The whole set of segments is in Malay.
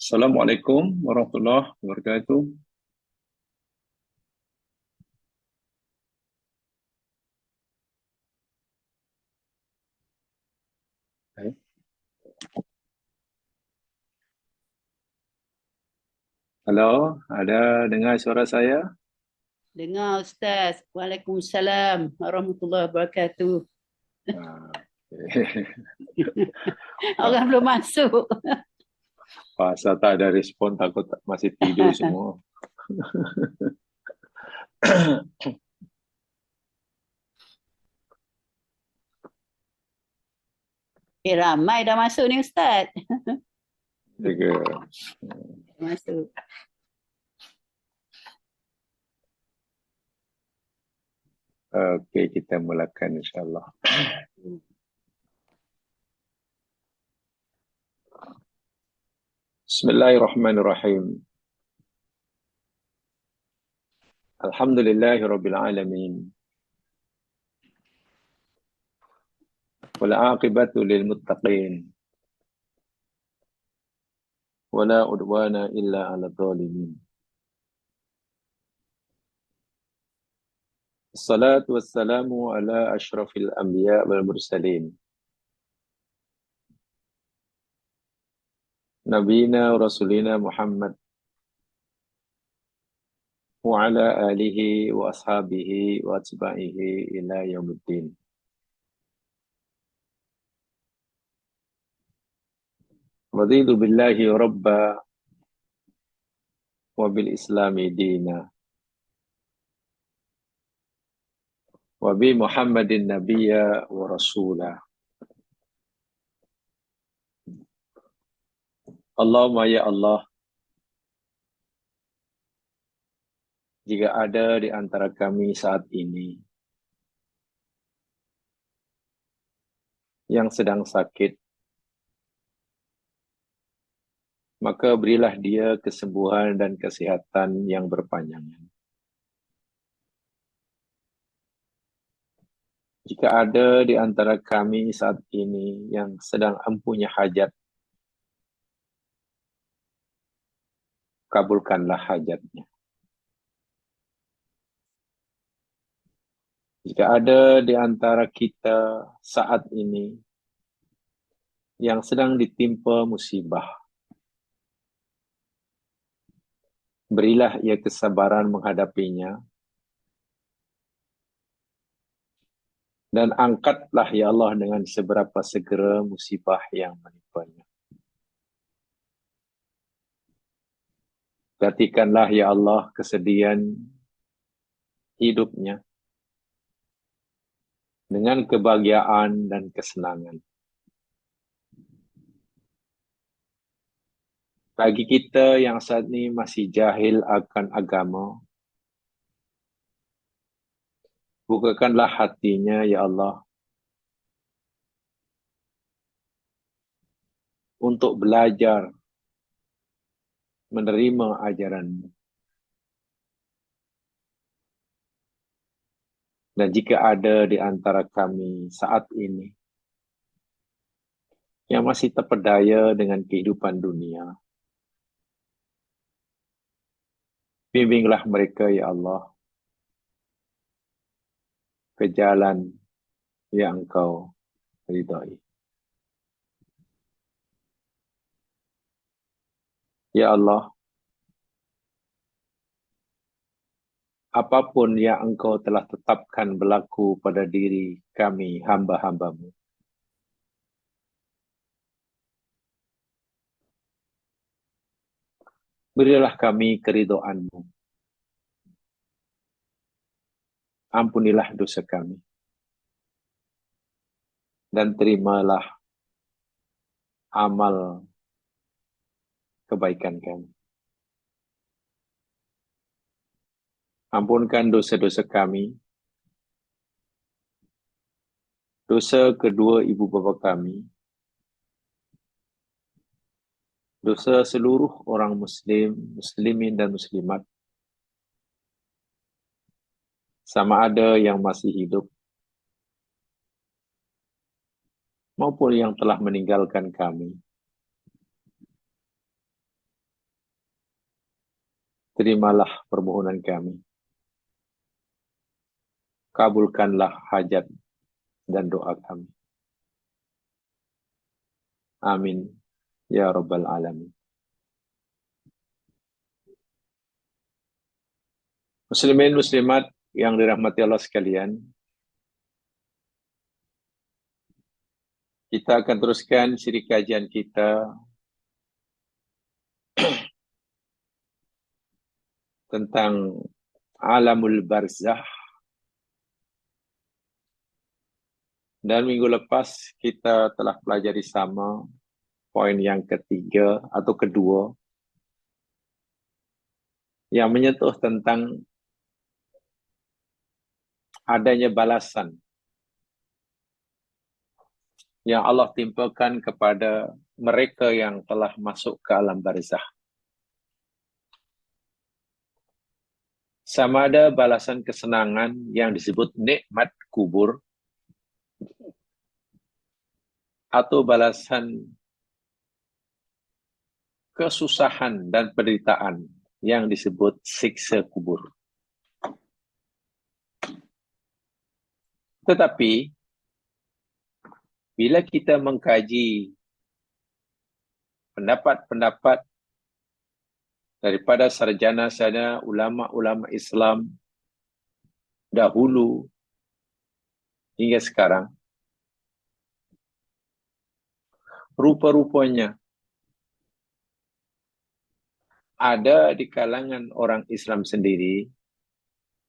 Assalamualaikum warahmatullahi wabarakatuh. Baik. Halo, ada dengar suara saya? Dengar Ustaz. Waalaikumsalam warahmatullahi wabarakatuh. Ah, okey. Orang belum masuk. Pasal tak ada respon, takut masih tidur semua. Ramai dah masuk ni Ustaz. Jaga. Masuk. Okey, kita mulakan insyaAllah. Bismillahirrahmanirrahim. Alhamdulillahi Rabbil Alamin. Wal aqibatu lil muttaqin. Wala udwana illa ala zalimin. Assalatu wassalamu ala ashrafil anbiya wal mursalin. Nabiyina wa rasulina Muhammad wa ala alihi wa ashabihi wa atba'ihi ila yaumiddin. Raditu billahi rabba wa bil islami dina wa bi Muhammadin nabiyya wa rasula. Allahumma ya Allah, jika ada di antara kami saat ini yang sedang sakit, maka berilah dia kesembuhan dan kesehatan yang berpanjangan. Jika ada di antara kami saat ini yang sedang empunya hajat, kabulkanlah hajatnya. Jika ada di antara kita saat ini yang sedang ditimpa musibah, berilah ia kesabaran menghadapinya, dan angkatlah ya Allah dengan seberapa segera musibah yang menimpanya. Gantikanlah ya Allah kesedihan hidupnya dengan kebahagiaan dan kesenangan. Bagi kita yang saat ini masih jahil akan agama, bukakanlah hatinya ya Allah untuk belajar menerima ajaran-Mu. Dan jika ada di antara kami saat ini yang masih terpedaya dengan kehidupan dunia, bimbinglah mereka ya Allah ke jalan yang Engkau ridhai. Ya Allah, apapun yang Engkau telah tetapkan berlaku pada diri kami, hamba-hamba-Mu, berilah kami keridhaan-Mu. Ampunilah dosa kami. Dan terimalah amal kebaikan kami. Ampunkan dosa-dosa kami, dosa kedua ibu bapa kami, dosa seluruh orang muslim, muslimin dan muslimat, sama ada yang masih hidup maupun yang telah meninggalkan kami. terimalah permohonan kami. Kabulkanlah hajat dan doa kami. Amin. Ya Rabbal Alamin. Muslimin, muslimat yang dirahmati Allah sekalian, kita akan teruskan siri kajian kita tentang alamul barzah. Dan minggu lepas kita telah pelajari sama poin yang ketiga atau kedua yang menyentuh tentang adanya balasan yang Allah timpakan kepada mereka yang telah masuk ke alam barzah. Sama ada balasan kesenangan yang disebut nikmat kubur atau balasan kesusahan dan penderitaan yang disebut siksa kubur. Tetapi bila kita mengkaji pendapat-pendapat daripada sarjana-sarjana ulama-ulama Islam dahulu hingga sekarang, rupa-rupanya ada di kalangan orang Islam sendiri,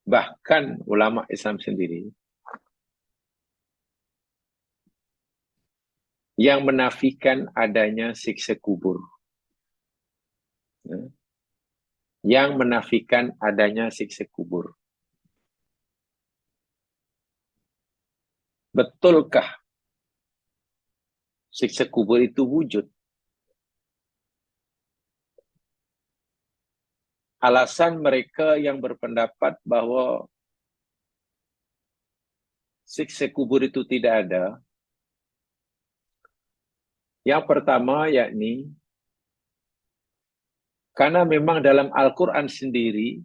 bahkan ulama Islam sendiri, yang menafikan adanya siksa kubur. Yang menafikan adanya siksa kubur. Betulkah siksa kubur itu wujud? Alasan mereka yang berpendapat bahwa siksa kubur itu tidak ada, yang pertama yakni karena memang dalam Al-Quran sendiri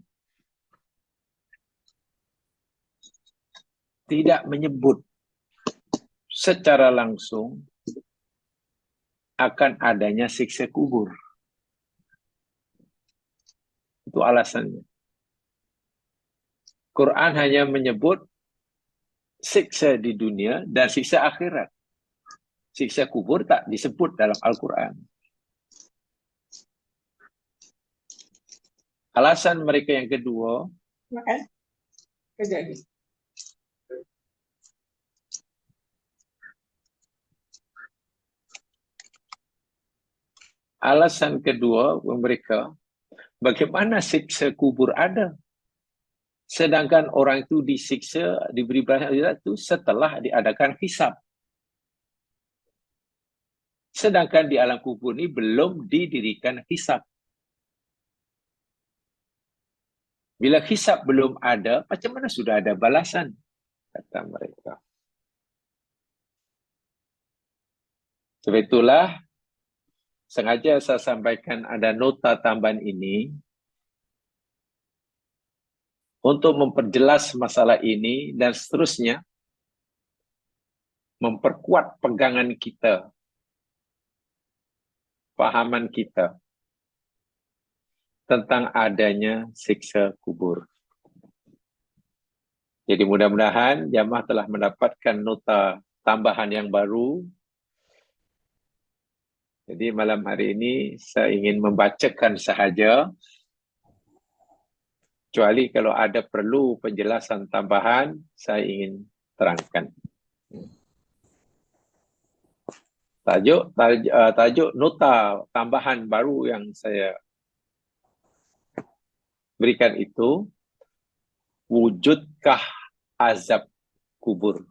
tidak menyebut secara langsung akan adanya siksa kubur. Itu alasannya. Quran hanya menyebut siksa di dunia dan siksa akhirat. Siksa kubur tak disebut dalam Al-Quran. Alasan mereka yang kedua, alasan kedua mereka, bagaimana siksa kubur ada? Sedangkan orang itu disiksa, diberi balasan itu setelah diadakan hisab. Sedangkan di alam kubur ini belum didirikan hisab. Bila hisab belum ada, macam mana sudah ada balasan? Kata mereka. Sebab itulah, sengaja saya sampaikan ada nota tambahan ini untuk memperjelas masalah ini dan seterusnya memperkuat pegangan kita, pahaman kita tentang adanya siksa kubur. Jadi mudah-mudahan jamaah telah mendapatkan nota tambahan yang baru. Jadi malam hari ini saya ingin membacakan sahaja. Kecuali kalau ada perlu penjelasan tambahan, saya ingin terangkan. Tajuk nota tambahan baru yang saya berikan itu, wujudkah azab kubur?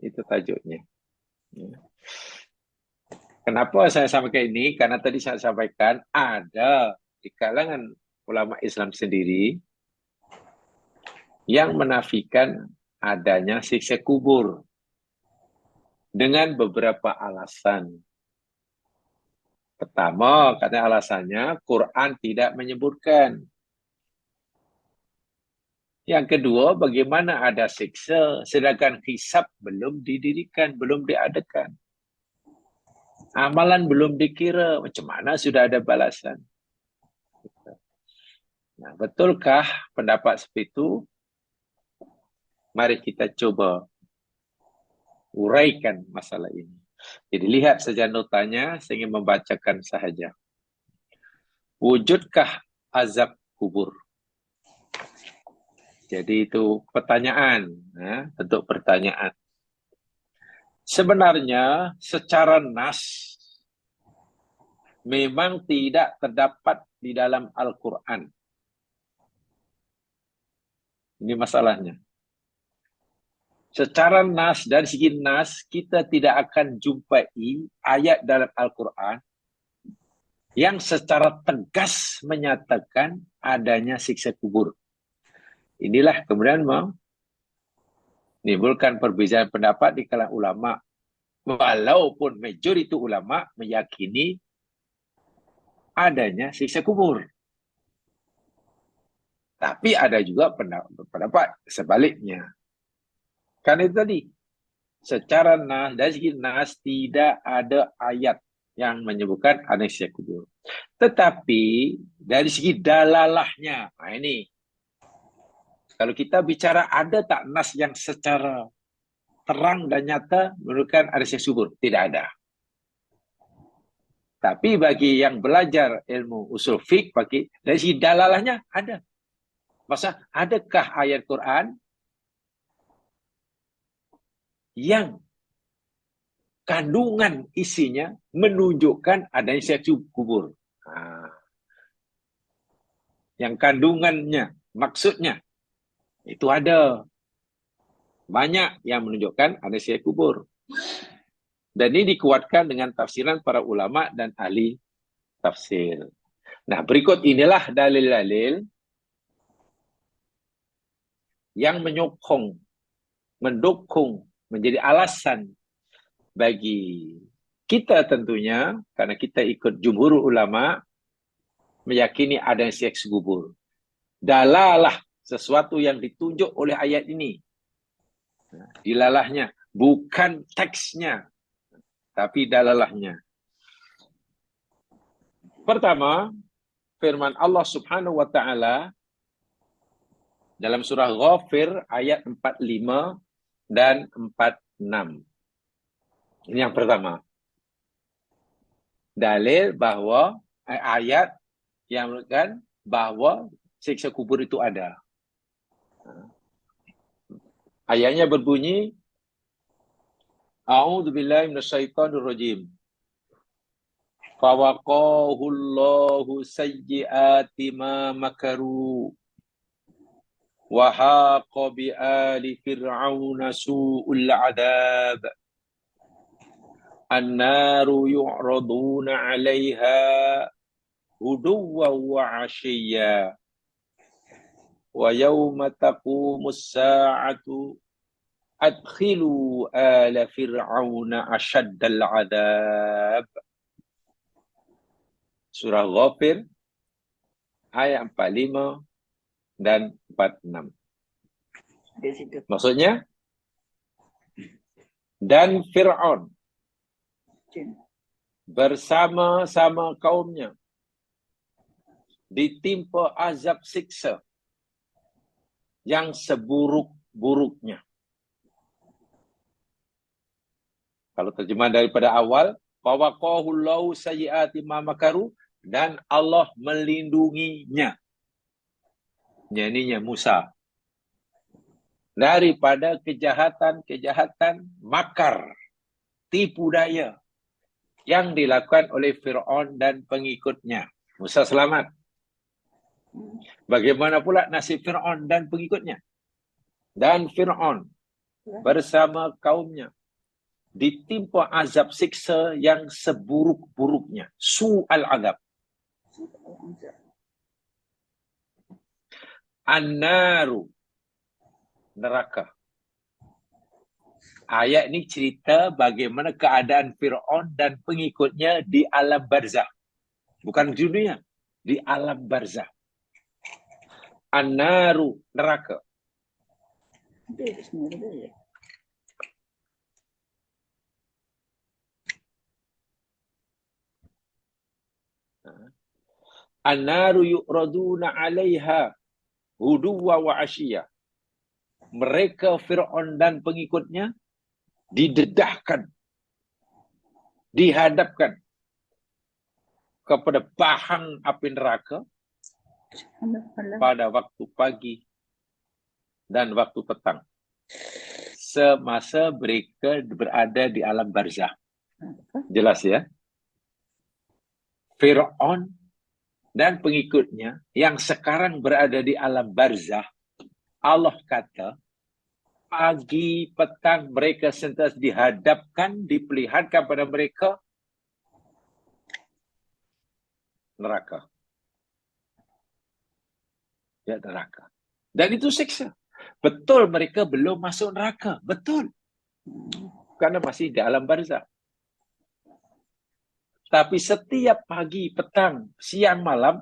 Itu tajuknya. Kenapa saya sampaikan ini? Karena tadi saya sampaikan ada di kalangan ulama Islam sendiri yang menafikan adanya siksa kubur dengan beberapa alasan. Pertama, katanya alasannya Quran tidak menyebutkan. Yang kedua, bagaimana ada siksa sedangkan hisab belum didirikan, belum diadakan. Amalan belum dikira, macam mana sudah ada balasan? Nah, betulkah pendapat seperti itu? Mari kita coba uraikan masalah ini. Jadi lihat saja notanya, saya ingin membacakan sahaja. Wujudkah azab kubur? Jadi itu pertanyaan, bentuk pertanyaan. Sebenarnya secara nas memang tidak terdapat di dalam Al-Quran. Ini masalahnya. Secara nas, dari segi nas, kita tidak akan jumpai ayat dalam Al-Quran yang secara tegas menyatakan adanya siksa kubur. Inilah kemudian menimbulkan perbezaan pendapat di kalangan ulama. Walaupun majoriti ulama meyakini adanya siksa kubur. Tapi ada juga pendapat sebaliknya. Karena itu tadi, secara nas, dari segi nas tidak ada ayat yang menyebutkan adanya siksa kubur. Tetapi dari segi dalalahnya, nah ini, kalau kita bicara ada tak nas yang secara terang dan nyata menunjukkan ada siksa kubur? Tidak ada. Tapi bagi yang belajar ilmu usul fiqh, dari segi dalalahnya ada. Masa adakah ayat Quran yang kandungan isinya menunjukkan adanya siksa kubur? Yang kandungannya, maksudnya, itu ada. Banyak yang menunjukkan ada siksa kubur. Dan ini dikuatkan dengan tafsiran para ulama dan ahli tafsir. Nah, berikut inilah dalil-dalil yang menyokong, mendukung, menjadi alasan bagi kita tentunya, karena kita ikut jumhur ulama, meyakini ada siksa kubur. Dalalah sesuatu yang ditunjuk oleh ayat ini. Dilalahnya, bukan teksnya, tapi dalalahnya. Pertama, firman Allah Subhanahu wa taala dalam surah Ghafir ayat 45 dan 46. Ini yang pertama. Dalil bahwa ayat yang menunjukkan bahwa siksa kubur itu ada. Ayatnya berbunyi, A'udzubillahi minasyaitonirrajim. Fawaqahu Allahu sayyi'ati ma makaru wa haqa bi ali fir'auna su'ul 'adzab. An-naru yu'raduna 'alaiha huduwwan wa 'ashiyya. Wa yawma taqumus sa'atu adkhilu ala fir'auna ashaddal 'adzab. Surah Ghafir ayat 45 dan 46. Maksudnya, dan Fir'aun bersama-sama kaumnya ditimpa azab siksa yang seburuk-buruknya. Kalau terjemah daripada awal, fawaqahu Allahu sayyi'ati ma makaru, dan Allah melindunginya, nyaninya Musa, daripada kejahatan-kejahatan makar, tipu daya yang dilakukan oleh Fir'aun dan pengikutnya. Musa selamat. Bagaimana pula nasib Fir'aun dan pengikutnya? Dan Fir'aun bersama kaumnya ditimpa azab siksa yang seburuk-buruknya. Su'al azab. An-naru, neraka. Ayat ini cerita bagaimana keadaan Fir'aun dan pengikutnya di alam barzah. Bukan di dunia, di alam barzah. An-naru, neraka. Ada semua boleh. An-naru yu'raduna 'alaiha huduwa wa 'ashiyah. Mereka Fir'aun dan pengikutnya didedahkan, dihadapkan kepada bahang api neraka pada waktu pagi dan waktu petang, semasa mereka berada di alam barzah. Jelas ya? Fir'aun dan pengikutnya yang sekarang berada di alam barzah, Allah kata pagi petang mereka sentiasa dihadapkan, diperlihatkan pada mereka neraka. Ya, neraka. Dan itu siksa. Betul mereka belum masuk neraka. Betul. Karena masih di alam barzah. Tapi setiap pagi, petang, siang, malam,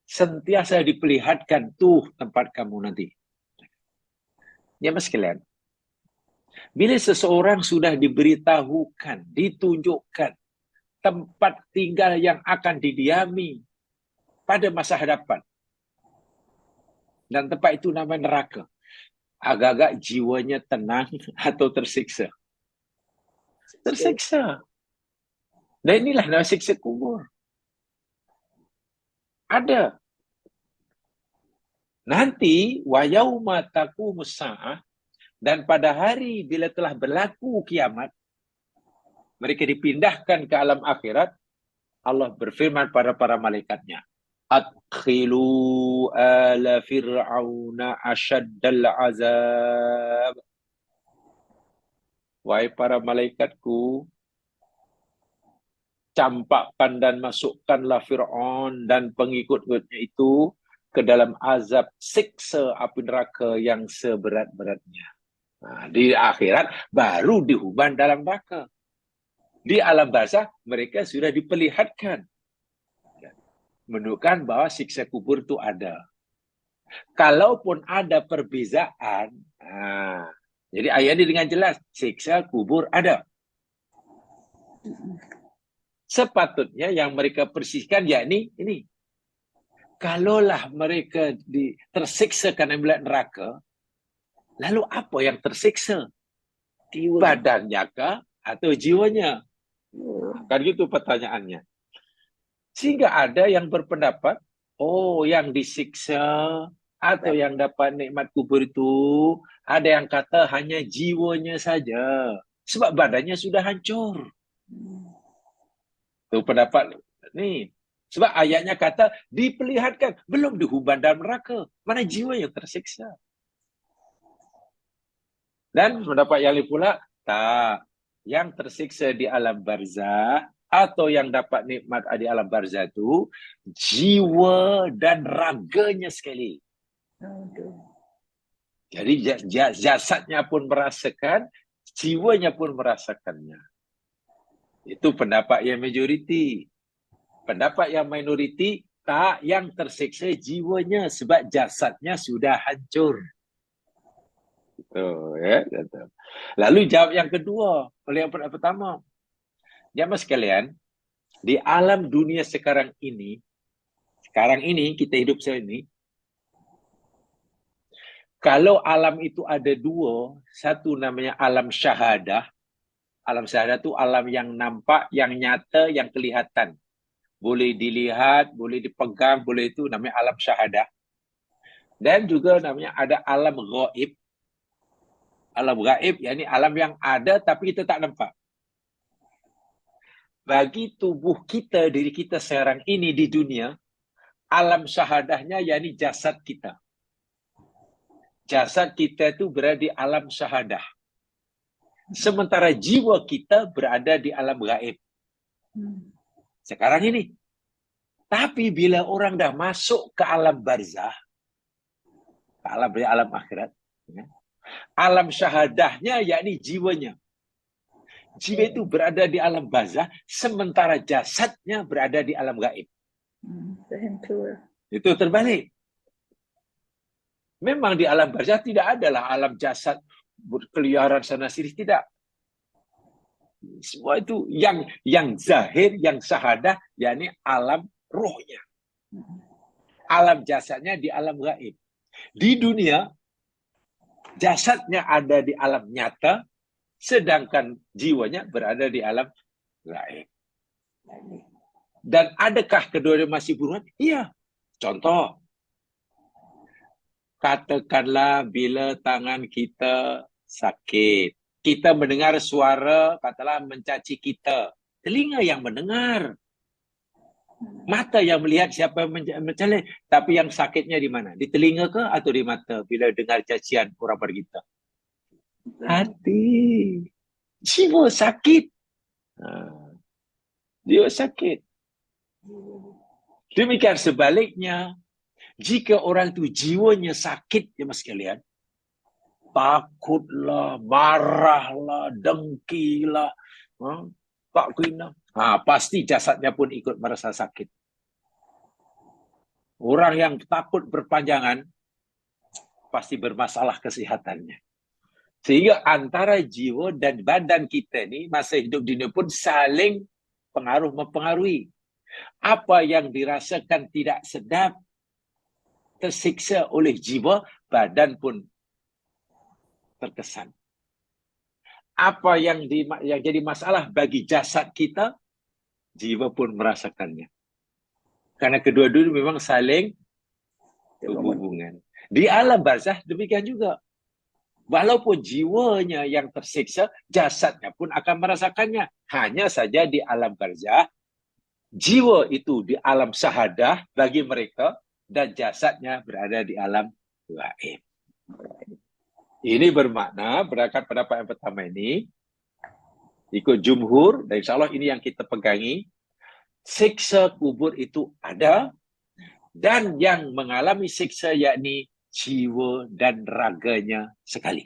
sentiasa diperlihatkan tuh tempat kamu nanti. Ya mas sekalian, bila seseorang sudah diberitahukan, ditunjukkan tempat tinggal yang akan didiami pada masa hadapan, dan tempat itu namanya neraka, agak-agak jiwanya tenang atau tersiksa? Tersiksa. Dan inilah nama siksa kubur. Ada. Nanti wa yauma taqumus saah, dan pada hari bila telah berlaku kiamat, mereka dipindahkan ke alam akhirat. Allah berfirman pada para malaikatnya, adkhilu ala fir'auna asyaddal azab. Wahai para malaikatku, campakkan dan masukkanlah Fir'aun dan pengikut-pengikutnya itu ke dalam azab siksa api neraka yang seberat-beratnya. Nah, di akhirat baru dihuban dalam neraka. Di alam barzah mereka sudah diperlihatkan, menunjukkan bahwa siksa kubur itu ada. Kalaupun ada perbezaan, jadi ayat ini dengan jelas, siksa kubur ada. Sepatutnya yang mereka persiskan yakni ini. Kalaulah mereka tersiksa karena melihat neraka, lalu apa yang tersiksa? Badannya kah atau jiwanya? Kan gitu pertanyaannya. Sehingga ada yang berpendapat, oh yang disiksa atau yang dapat nikmat kubur itu, ada yang kata hanya jiwanya saja. Sebab badannya sudah hancur. Itu pendapat ni. Sebab ayatnya kata diperlihatkan, belum dihuban dalam neraka. Mana jiwa yang tersiksa? Dan pendapat yang lain pula, tak. Yang tersiksa di alam barzah atau yang dapat nikmat di alam barzah itu jiwa dan raganya sekali. Jadi jasadnya pun merasakan, jiwanya pun merasakannya. Itu pendapat yang majoriti. Pendapat yang minoriti, tak, yang tersiksa jiwanya sebab jasadnya sudah hancur. Itu ya, gitu. Lalu jawab yang kedua oleh yang pertama. Jamaah sekalian, di alam dunia sekarang ini kita hidup sekarang ini, kalau alam itu ada dua, satu namanya alam syahadah. Alam syahadah itu alam yang nampak, yang nyata, yang kelihatan. Boleh dilihat, boleh dipegang, boleh itu namanya alam syahadah. Dan juga namanya ada alam ghaib. Alam ghaib, yakni alam yang ada tapi kita tak nampak. Bagi tubuh kita, diri kita sekarang ini di dunia, alam syahadahnya yakni jasad kita. Jasad kita itu berada di alam syahadah. Sementara jiwa kita berada di alam ghaib. Sekarang ini. Tapi bila orang dah masuk ke alam barzah, ke alam akhirat, ya, alam syahadahnya yakni jiwanya. Jiwa itu berada di alam barzah, sementara jasadnya berada di alam gaib. Itu terbalik. Memang di alam barzah tidak adalah alam jasad berkeliaran sana sini, tidak. Semua itu yang zahir, yang syahadah, yakni alam rohnya. Alam jasadnya di alam gaib. Di dunia, jasadnya ada di alam nyata, sedangkan jiwanya berada di alam gaib. Dan adakah keduanya masih berhubungan? Iya. Contoh, katakanlah bila tangan kita sakit, kita mendengar suara, katakanlah mencaci kita. Telinga yang mendengar, mata yang melihat siapa yang mencela. Tapi yang sakitnya di mana? Di telinga ke atau di mata bila dengar cacian orang pada kita? Hati. Jiwa sakit. Jiwa sakit. Demikian sebaliknya, jika orang itu jiwanya sakit, ya mas sekalian, takutlah, marahlah, dengkilah, tak kena, pasti jasadnya pun ikut merasa sakit. Orang yang takut berpanjangan, pasti bermasalah kesehatannya. Sehingga antara jiwa dan badan kita ni, masa hidup dunia pun saling mempengaruhi. Apa yang dirasakan tidak sedap, tersiksa oleh jiwa, badan pun terkesan. Apa yang jadi masalah bagi jasad kita, jiwa pun merasakannya. Karena kedua-dua memang saling berhubungan. Di alam barzah demikian juga. Walaupun jiwanya yang tersiksa, jasadnya pun akan merasakannya. Hanya saja di alam barzah, jiwa itu di alam syahadah bagi mereka, dan jasadnya berada di alam gaib. Ini bermakna, berdasarkan pendapat yang pertama ini, ikut jumhur, dan insya Allah ini yang kita pegangi, siksa kubur itu ada, dan yang mengalami siksa yakni jiwa dan raganya sekali.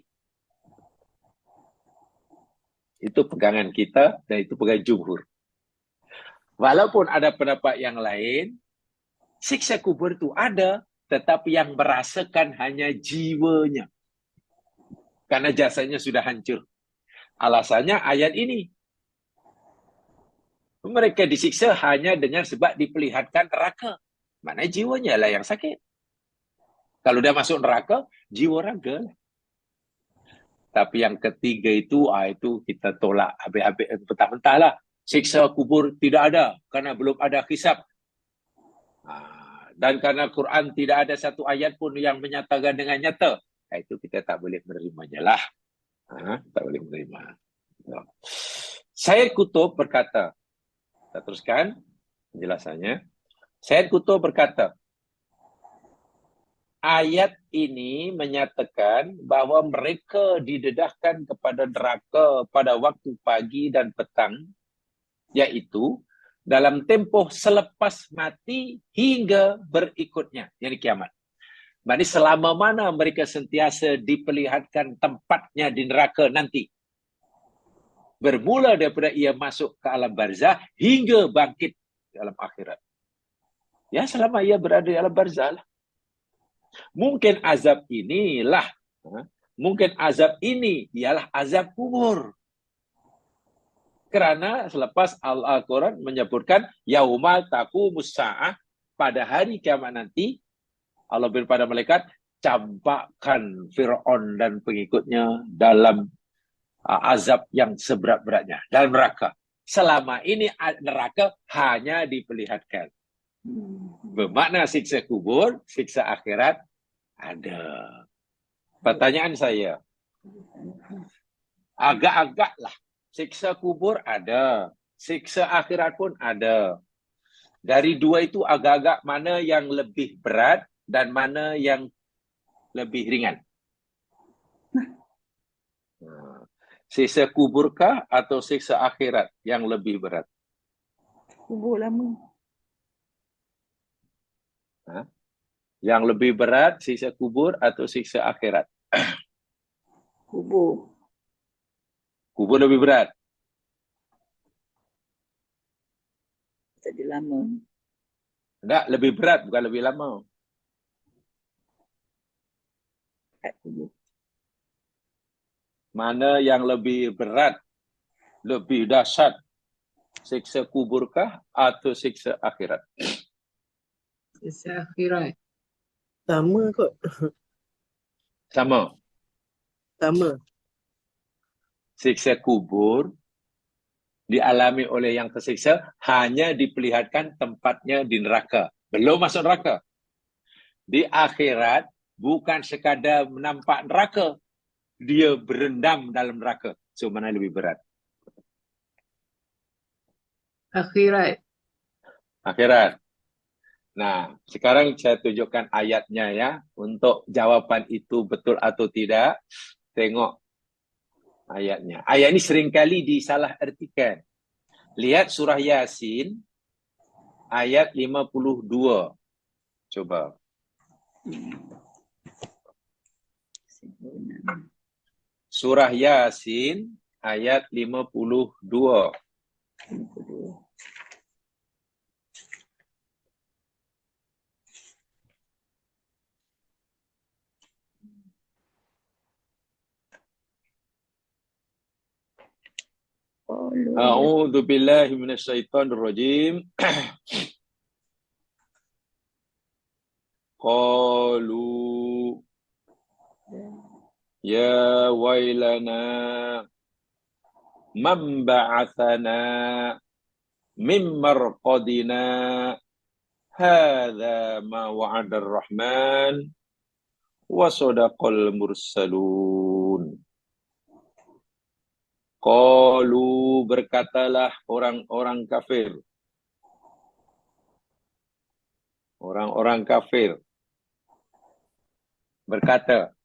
Itu pegangan kita, dan itu pegangan jumhur. Walaupun ada pendapat yang lain, siksa kubur itu ada, tetapi yang merasakan hanya jiwanya. Karena jasanya sudah hancur. Alasannya ayat ini. Mereka disiksa hanya dengan sebab diperlihatkan neraka. Mana jiwanya lah yang sakit. Kalau dia masuk neraka, jiwa raga. Tapi yang ketiga itu kita tolak habis-habis mentah-mentah lah. Siksa kubur tidak ada karena belum ada hisab. Dan karena Quran tidak ada satu ayat pun yang menyatakan dengan nyata. Itu kita tak boleh menerimanya lah. Tak boleh menerima. Syed Qutb berkata, kita teruskan penjelasannya. Syed Qutb berkata, ayat ini menyatakan bahawa mereka didedahkan kepada neraka pada waktu pagi dan petang, iaitu dalam tempoh selepas mati hingga berikutnya, yakni kiamat. Maksudnya selama mana mereka sentiasa diperlihatkan tempatnya di neraka nanti. Bermula daripada ia masuk ke alam barzah hingga bangkit di alam akhirat. Ya, selama ia berada di alam barzah lah. Mungkin azab ini ialah azab kubur. Kerana selepas Al-Quran menyebutkan yauma taqumus sa'ah, pada hari kiamat nanti Allah berfirman pada malaikat, campakkan Fir'aun dan pengikutnya dalam azab yang seberat-beratnya, dalam neraka. Selama ini neraka hanya diperlihatkan. Bermakna siksa kubur, siksa akhirat ada. Pertanyaan saya, agak-agaklah siksa kubur ada, siksa akhirat pun ada. Dari dua itu agak-agak mana yang lebih berat dan mana yang lebih ringan? Siksa kuburkah atau siksa akhirat yang lebih berat? Kubur lama. Yang lebih berat siksa kubur atau siksa akhirat? Kubur. Kubur lebih berat. Jadi lama. Enggak, lebih berat bukan lebih lama. Kat kubur. Mana yang lebih berat, lebih dahsyat? Siksa kuburkah atau siksa akhirat? Siksa akhirat. Sama kot. Sama. Sama. Siksa kubur dialami oleh yang tersiksa hanya diperlihatkan tempatnya di neraka. Belum masuk neraka. Di akhirat bukan sekadar menampak neraka. Dia berendam dalam neraka. So, mana lebih berat? Akhirat. Akhirat. Nah, sekarang saya tunjukkan ayatnya ya. Untuk jawapan itu betul atau tidak, tengok ayatnya. Ayat ini seringkali disalah artikan. Lihat surah Yasin, ayat 52. Coba. Surah Yasin, ayat 52. A'udzu billahi minasyaitonir rajim. Qalu ya wailana man ba'athana min marqadina hadza ma wa'ada ar-rahman wa sadaqal mursalun. Qalu, berkatalah orang-orang kafir. Orang-orang kafir berkata,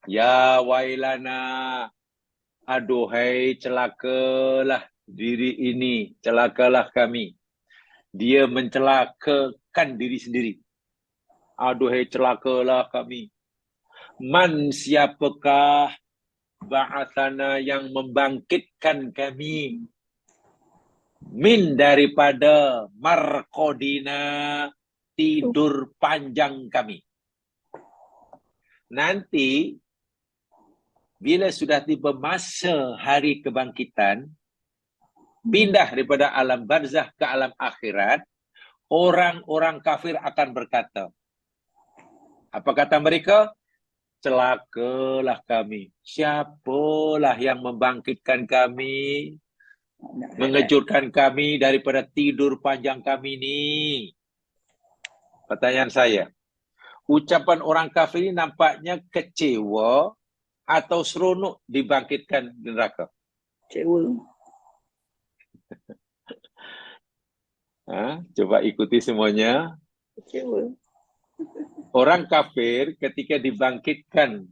ya wailana, aduhai celakalah diri ini, celakalah kami. Dia mencelakakan diri sendiri. Aduhai celakalah kami. Man, siapakah ba'athana yang membangkitkan kami min daripada marqadina, tidur panjang kami. Nanti bila sudah tiba masa hari kebangkitan, pindah daripada alam barzah ke alam akhirat, orang-orang kafir akan berkata, apa kata mereka? Celakalah kami. Siapalah yang membangkitkan kami, mengejutkan kami daripada tidur panjang kami ni? Pertanyaan saya, ucapan orang kafir ini nampaknya kecewa atau seronok dibangkitkan di neraka? Kecewa. Coba ikuti semuanya. Kecewa. Orang kafir ketika dibangkitkan,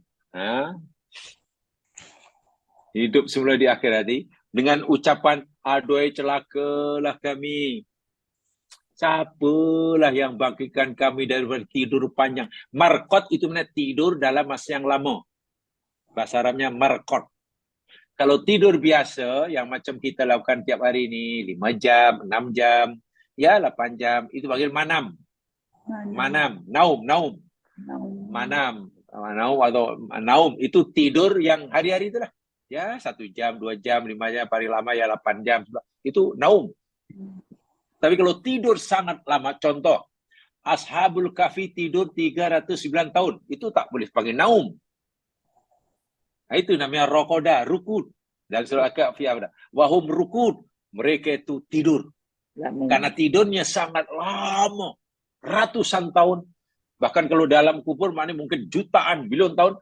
hidup semula di akhirat ini, dengan ucapan, aduhai celakalah kami. Siapalah yang bangkitkan kami daripada tidur panjang. Marqad itu maknanya tidur dalam masa yang lama. Bahasa Arabnya marqad. Kalau tidur biasa, yang macam kita lakukan tiap hari ini, 5 jam, 6 jam, ya 8 jam, itu panggil manam. Manam, naum. Manam atau naum, itu tidur yang hari-hari itulah. Ya, 1 jam, 2 jam, 5 jam, paling lama ya 8 jam. Itu naum. Tapi kalau tidur sangat lama, contoh, Ashabul Kahfi tidur 309 tahun, itu tak boleh panggil naum. Nah, itu namanya rokoda, rukud. Dan surah Al-Kahfi ada. Wahum rukud, mereka itu tidur. Lama. Karena tidurnya sangat lama. Ratusan tahun. Bahkan kalau dalam kubur, maknanya mungkin jutaan, bilion tahun,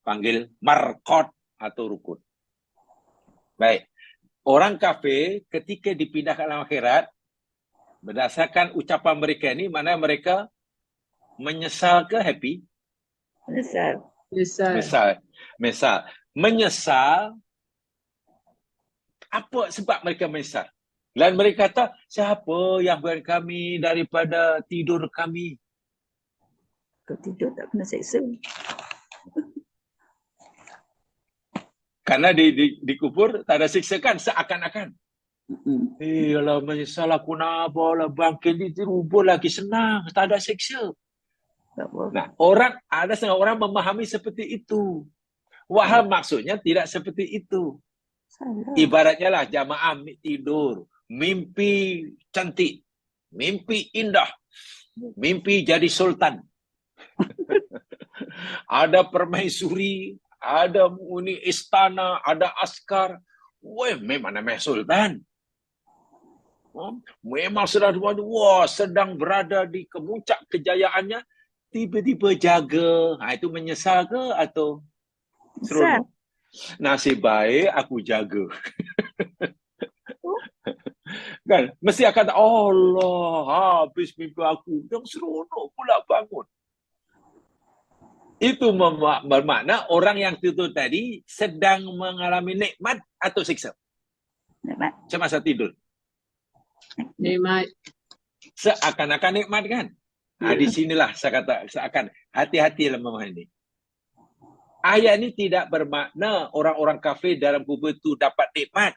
panggil marqad atau rukud. Baik. Orang kafir ketika dipindah ke alam akhirat, berdasarkan ucapan mereka ini, mana mereka menyesal ke happy? Menyesal. Menyesal. Apa sebab mereka menyesal? Dan mereka kata, siapa yang beri kami daripada tidur kami? Kau tidur tak kena seksa. Karena di kubur tak ada siksa kan, seakan-akan. Alah, menyesal aku nak apa lah, bangkit di kubur lagi senang, tak ada siksa. Tak apa. Nah, ada setengah orang memahami seperti itu. Wahal maksudnya tidak seperti itu. Salah. Ibaratnya lah jamaah tidur, mimpi cantik, mimpi indah, mimpi jadi sultan. Ada permaisuri, ada uni istana, ada askar. Wah, memang namanya sultan. Memang sedang berada di kemuncak kejayaannya, tiba-tiba jaga. Itu menyesal ke atau seronok? Nasib baik aku jaga. Kan mesti akan Allah, habis mimpi aku, yang seronok pula bangun. Itu bermakna orang yang tidur tadi sedang mengalami nikmat atau siksa Nikmat. semasa tidur. Nikmat. Seakan-akan nikmat kan? Di sinilah saya kata seakan, hati-hatilah memahami. Ayat ini tidak bermakna orang-orang kafir dalam kubur itu dapat nikmat,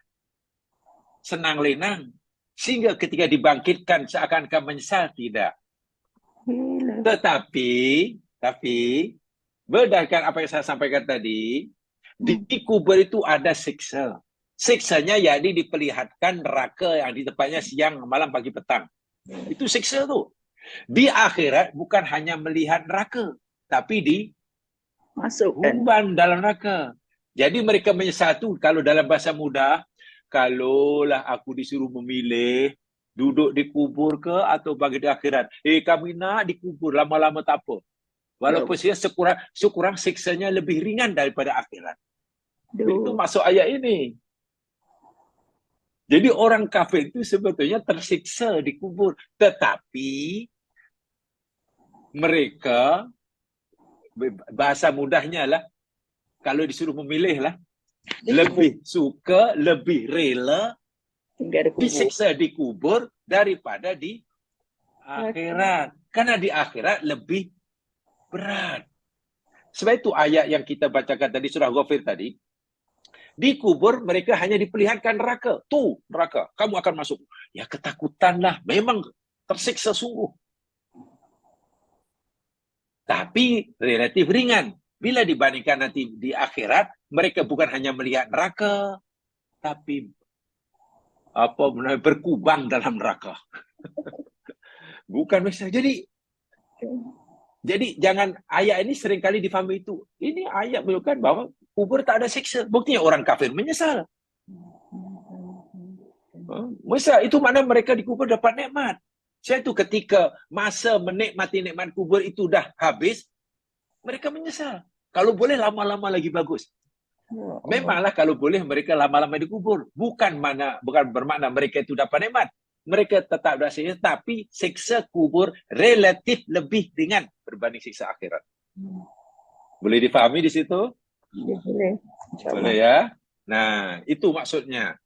senang lenang, sehingga ketika dibangkitkan seakan-akan menyesal, tidak. Gila. Tetapi berdasarkan apa yang saya sampaikan tadi, di kubur itu ada siksa. Siksanya yakni diperlihatkan neraka yang di tempatnya siang, malam, pagi, petang. Itu siksa tu. Di akhirat bukan hanya melihat neraka, tapi Masukkan. umpan dalam neraka. Jadi mereka menyesal tu, kalau dalam bahasa mudah, kalaulah aku disuruh memilih duduk di kubur ke atau bagi di akhirat. Kami nak di kubur, lama-lama tak apa. Walaupun sekurang siksanya lebih ringan daripada akhirat. Itu maksud ayat ini. Jadi orang kafir itu sebetulnya tersiksa di kubur. Tetapi mereka, bahasa mudahnya lah, kalau disuruh memilih lah, lebih suka, lebih rela disiksa di kubur daripada di akhirat. Karena di akhirat lebih berat. Sebab itu ayat yang kita bacakan tadi, surah Ghafir tadi, di kubur mereka hanya diperlihatkan neraka. Tu neraka, kamu akan masuk. Ya ketakutanlah, memang tersiksa sungguh. Tapi relatif ringan. Bila dibandingkan nanti di akhirat, mereka bukan hanya melihat neraka, tapi berkubang dalam neraka. Bukan misalnya. Jadi jangan, ayat ini seringkali difahami itu. Ini ayat menunjukkan bahwa kubur tak ada siksa. Buktinya orang kafir menyesal. Masa itu mana mereka di kubur dapat nikmat. Saya itu ketika masa menikmati nikmat kubur itu dah habis, mereka menyesal. Kalau boleh lama-lama lagi bagus. Memanglah kalau boleh mereka lama-lama di kubur. Bukan bermakna mereka itu dapat nikmat. Mereka tetap bersiksa, tapi siksa kubur relatif lebih ringan berbanding siksa akhirat. Boleh difahami di situ? Boleh. Boleh ya? Nah, itu maksudnya.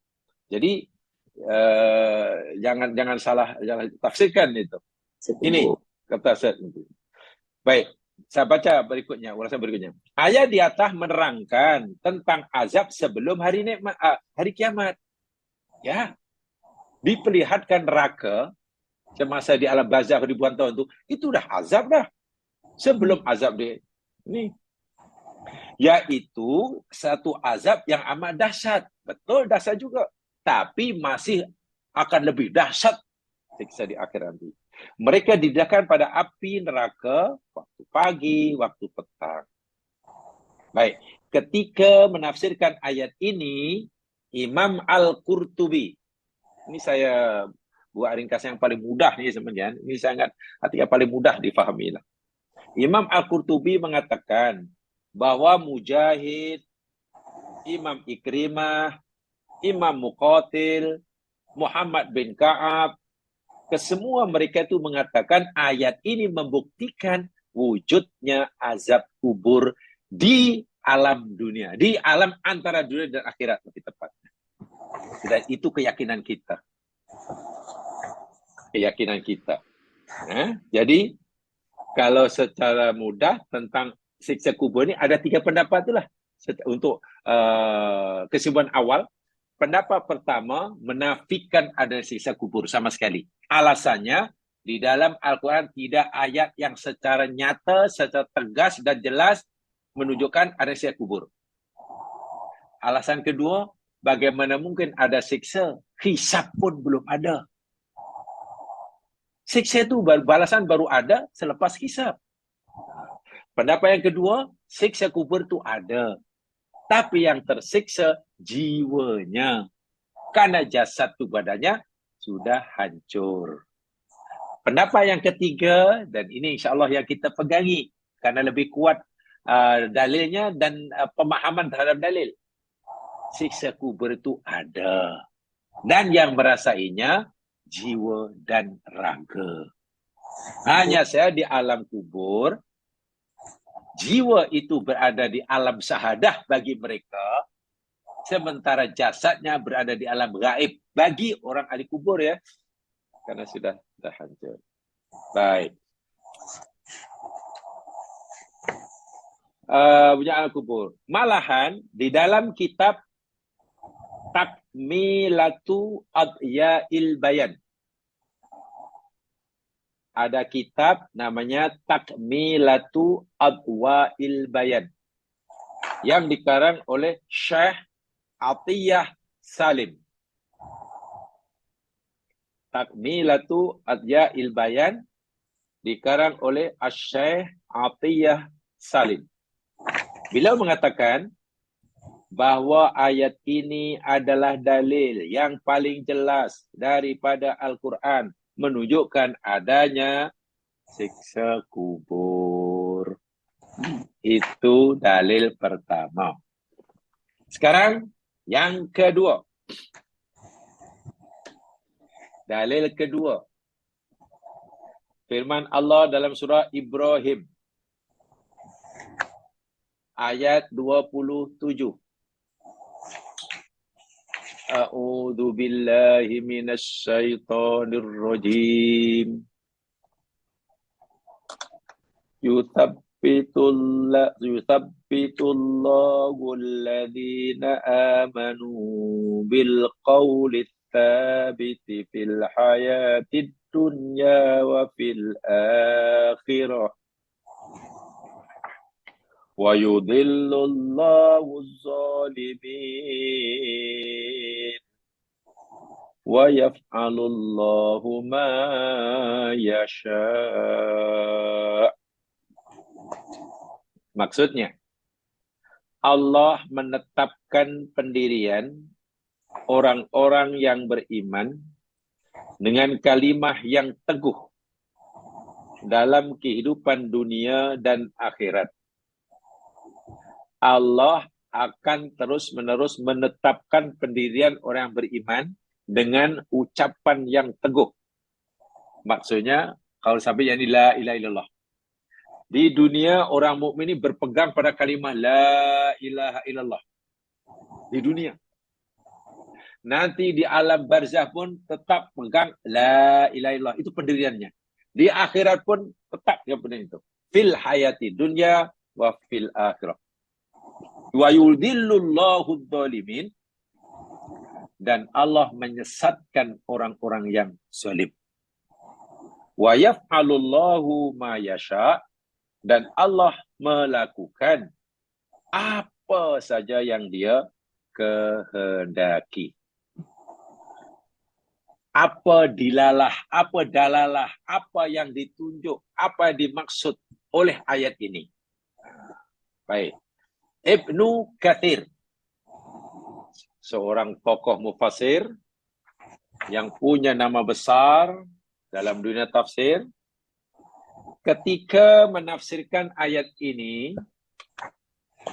Jadi jangan salah, jangan tafsirkan itu. Ini kata saya. Baik, saya baca berikutnya, ulasan berikutnya. Ayat di atas menerangkan tentang azab sebelum hari kiamat. Ya. Diperlihatkan neraka semasa di alam barzakh ribuan tahun itu dah azab dah. Sebelum azab ini, yaitu satu azab yang amat dahsyat. Betul, dahsyat juga. Tapi masih akan lebih dahsyat siksa di akhir nanti. Mereka didedahkan pada api neraka waktu pagi, waktu petang. Baik, ketika menafsirkan ayat ini, Imam Al-Qurtubi, ini saya buat ringkasan yang paling mudah nih sebenarnya. Ini sangat artinya paling mudah difahami lah. Imam Al-Qurtubi mengatakan bahwa Mujahid, Imam Ikrimah, Imam Muqatil, Muhammad bin Ka'ab, kesemua mereka itu mengatakan ayat ini membuktikan wujudnya azab kubur di alam dunia, di alam antara dunia dan akhirat lebih tepatnya. Dan itu keyakinan kita. Jadi kalau secara mudah tentang siksa kubur ini ada 3 pendapat itulah. Untuk kesimpulan awal, pendapat pertama menafikan ada siksa kubur sama sekali. Alasannya Di dalam Al-Quran tidak ayat yang secara nyata, secara tegas dan jelas menunjukkan ada siksa kubur. Alasan kedua, bagaimana mungkin ada siksa? Hisab pun belum ada. Siksa itu balasan baru ada selepas hisab. Pendapat yang kedua, siksa kubur itu ada. Tapi yang tersiksa jiwanya. Karena jasad itu badannya sudah hancur. Pendapat yang ketiga, dan ini insyaAllah yang kita pegangi. Karena lebih kuat dalilnya dan pemahaman terhadap dalil. Siksa kubur itu ada. Dan yang merasainya jiwa dan raga. Hanya saya di alam kubur, jiwa itu berada di alam syahadah bagi mereka, sementara jasadnya berada di alam gaib bagi orang ahli kubur ya. Karena sudah hancur. Baik. Punya alam kubur. Malahan di dalam kitab Takmilatu Adyail Bayan. Ada kitab namanya Takmilatu Adwail Bayan. Yang dikarang oleh Syekh Atiyah Salim. Takmilatu Adyail Bayan dikarang oleh Syekh Atiyah Salim. Beliau mengatakan bahawa ayat ini adalah dalil yang paling jelas daripada Al-Quran menunjukkan adanya siksa kubur. Itu dalil pertama. Sekarang yang kedua. Dalil kedua. Firman Allah dalam surah Ibrahim. Ayat 27. A'udzu billahi minasy syaithanir rajim. Yuthabbitullahu alladhina amanu bil qawli tsabiti fil hayatid dunya wa fil akhirah. Wa yudhillullahu adh-dhalimin wa yaf'alullahu ma yasha'. Maksudnya, Allah menetapkan pendirian orang-orang yang beriman dengan kalimah yang teguh dalam kehidupan dunia dan akhirat. Allah akan terus-menerus menetapkan pendirian orang yang beriman dengan ucapan yang teguh. Maksudnya, kalau sampai yang ini la ilaha illallah. Di dunia orang mukmin ini berpegang pada kalimah la ilaha illallah. Di dunia. Nanti di alam barzah pun tetap pegang la ilaha illallah. Itu pendiriannya. Di akhirat pun tetap yang pendirian itu. Fil hayati dunya wa fil akhirah. Wa yudhillullahu adh-dhalimin, dan Allah menyesatkan orang-orang yang zalim. Wa yaf'alullahu ma yasha', dan Allah melakukan apa saja yang Dia kehendaki. Apa dilalah, apa dalalah, apa yang ditunjuk, apa yang dimaksud oleh ayat ini. Baik. Ibnu Katsir, seorang tokoh mufassir yang punya nama besar dalam dunia tafsir, ketika menafsirkan ayat ini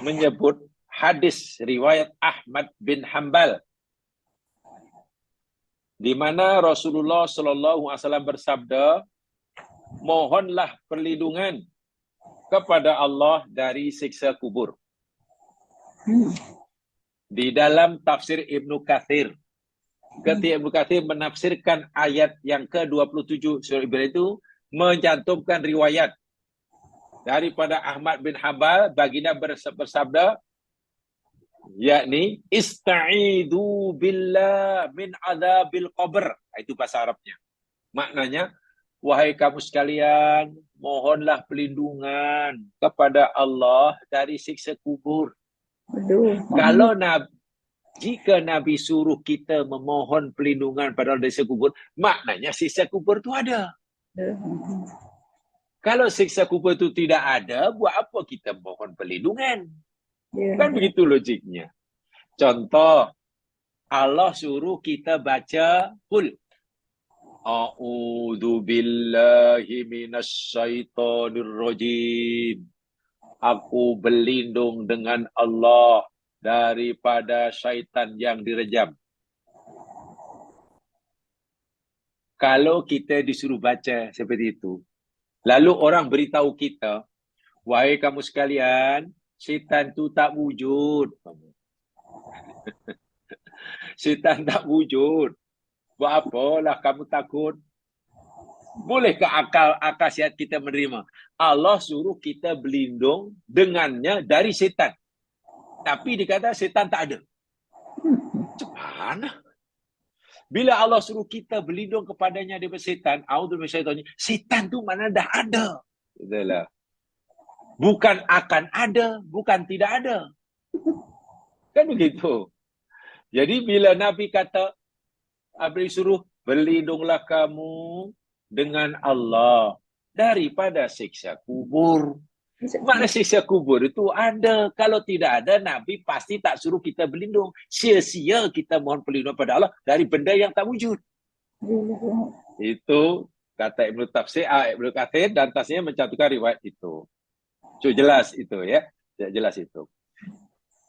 menyebut hadis riwayat Ahmad bin Hanbal, di mana Rasulullah SAW bersabda, mohonlah perlindungan kepada Allah dari siksa kubur. Di dalam tafsir Ibnu Katsir, ketika Ibnu Katsir menafsirkan ayat yang ke-27 surah Ibrahim itu, mencantumkan riwayat daripada Ahmad bin Hanbal, baginda bersabda, yakni ista'idu billah min adzabil qabr. Itu bahasa Arabnya. Maknanya, Wahai kamu sekalian, mohonlah perlindungan kepada Allah dari siksa kubur. Aduh. Kalau jika Nabi suruh kita memohon perlindungan pada Allah dari siksa kubur, maknanya siksa kubur itu ada. Kalau siksa kubur itu tidak ada, buat apa kita mohon perlindungan? Kan begitu logiknya. Contoh, Allah suruh kita baca Qul A'udzu billahi minasyaitonir rajim. Aku berlindung dengan Allah daripada syaitan yang direjam. Kalau kita disuruh baca seperti itu, lalu orang beritahu kita, wahai kamu sekalian, syaitan tu tak wujud. Syaitan tak wujud. Buat apalah kamu takut? Bolehkah akal sihat kita menerima? Allah suruh kita berlindung dengannya dari syaitan. Tapi dikata syaitan tak ada. Macam mana? Bila Allah suruh kita berlindung kepadanya daripada syaitan, syaitan tu mana dah ada. Itulah. Bukan akan ada, bukan tidak ada. Kan begitu. Jadi bila Nabi kata, Nabi suruh berlindunglah kamu dengan Allah daripada siksa kubur. Makna siksa kubur itu ada. Kalau tidak ada, Nabi pasti tak suruh kita berlindung. Sia-sia kita mohon perlindungan pada Allah dari benda yang tak wujud. Itu kata Ibnu Katsir dan tasnya mencantumkan riwayat itu. So, jelas itu ya. Jelas itu.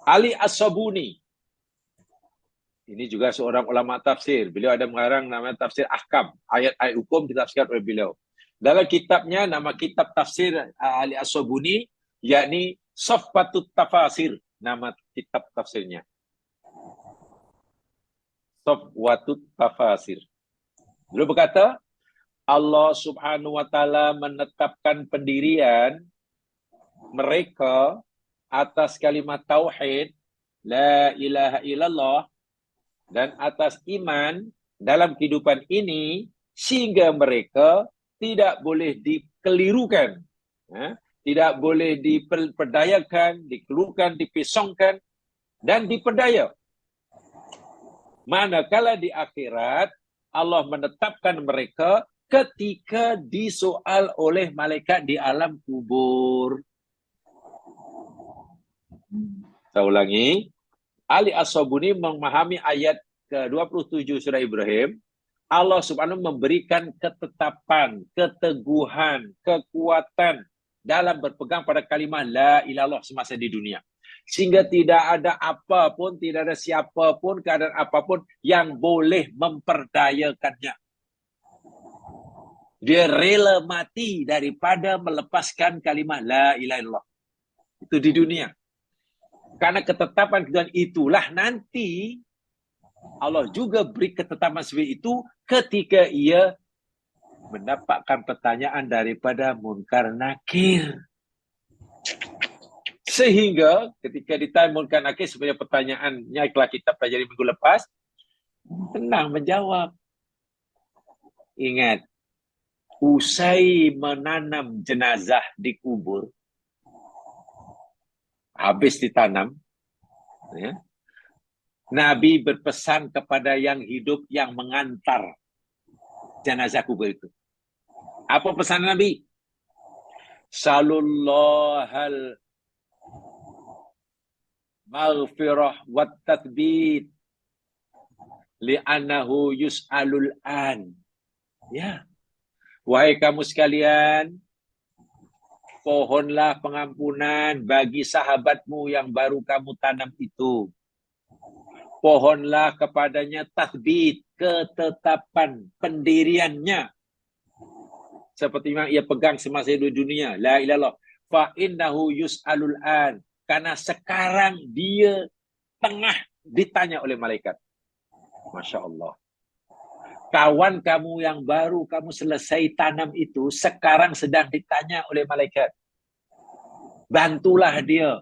Ali As-Sabuni. Ini juga seorang ulama tafsir. Beliau ada mengarang namanya tafsir Ahkam. Ayat-ayat hukum ditafsirkan oleh beliau. Dalam kitabnya, nama kitab tafsir Ali As-Sabuni, yakni Safwatut Tafasir. Nama kitab tafsirnya. Safwatut Tafasir. Beliau berkata, Allah subhanahu wa ta'ala menetapkan pendirian mereka atas kalimat tauhid, la ilaha illallah, dan atas iman dalam kehidupan ini sehingga mereka tidak boleh dikelirukan, tidak boleh diperdayakan, dikeluarkan, dipesongkan dan diperdaya. Manakala di akhirat Allah menetapkan mereka ketika disoal oleh malaikat di alam kubur. Saya ulangi. Ali As-Sabuni memahami ayat ke-27 surah Ibrahim. Allah subhanahu memberikan ketetapan, keteguhan, kekuatan dalam berpegang pada kalimah la ilallah semasa di dunia. Sehingga tidak ada apapun, tidak ada siapapun, keadaan apapun yang boleh memperdayakannya. Dia rela mati daripada melepaskan kalimah la ilaha illallah. Itu di dunia. Karena ketetapan itulah nanti Allah juga beri ketetapan seperti itu ketika ia mendapatkan pertanyaan daripada Munkar Nakir. Sehingga ketika ditanya Munkar Nakir sebenarnya pertanyaannya telah kita pelajari minggu lepas, tenang menjawab. Ingat, usai menanam jenazah di kubur, habis ditanam, ya, Nabi berpesan kepada yang hidup yang mengantar jenazah kubur itu. Apa pesan Nabi? Salullahal maghfirah wat tathbit li'annahu yus'alul an. Ya. Wahai kamu sekalian, pohonlah pengampunan bagi sahabatmu yang baru kamu tanam itu. Pohonlah kepadanya tathbit, ketetapan pendiriannya. Seperti yang ia pegang semasa hidup dunia. La ilallah. Fa innahu yus'alul an. Karena sekarang dia tengah ditanya oleh malaikat. Masya Allah. Kawan kamu yang baru kamu selesai tanam itu sekarang sedang ditanya oleh malaikat. Bantulah dia.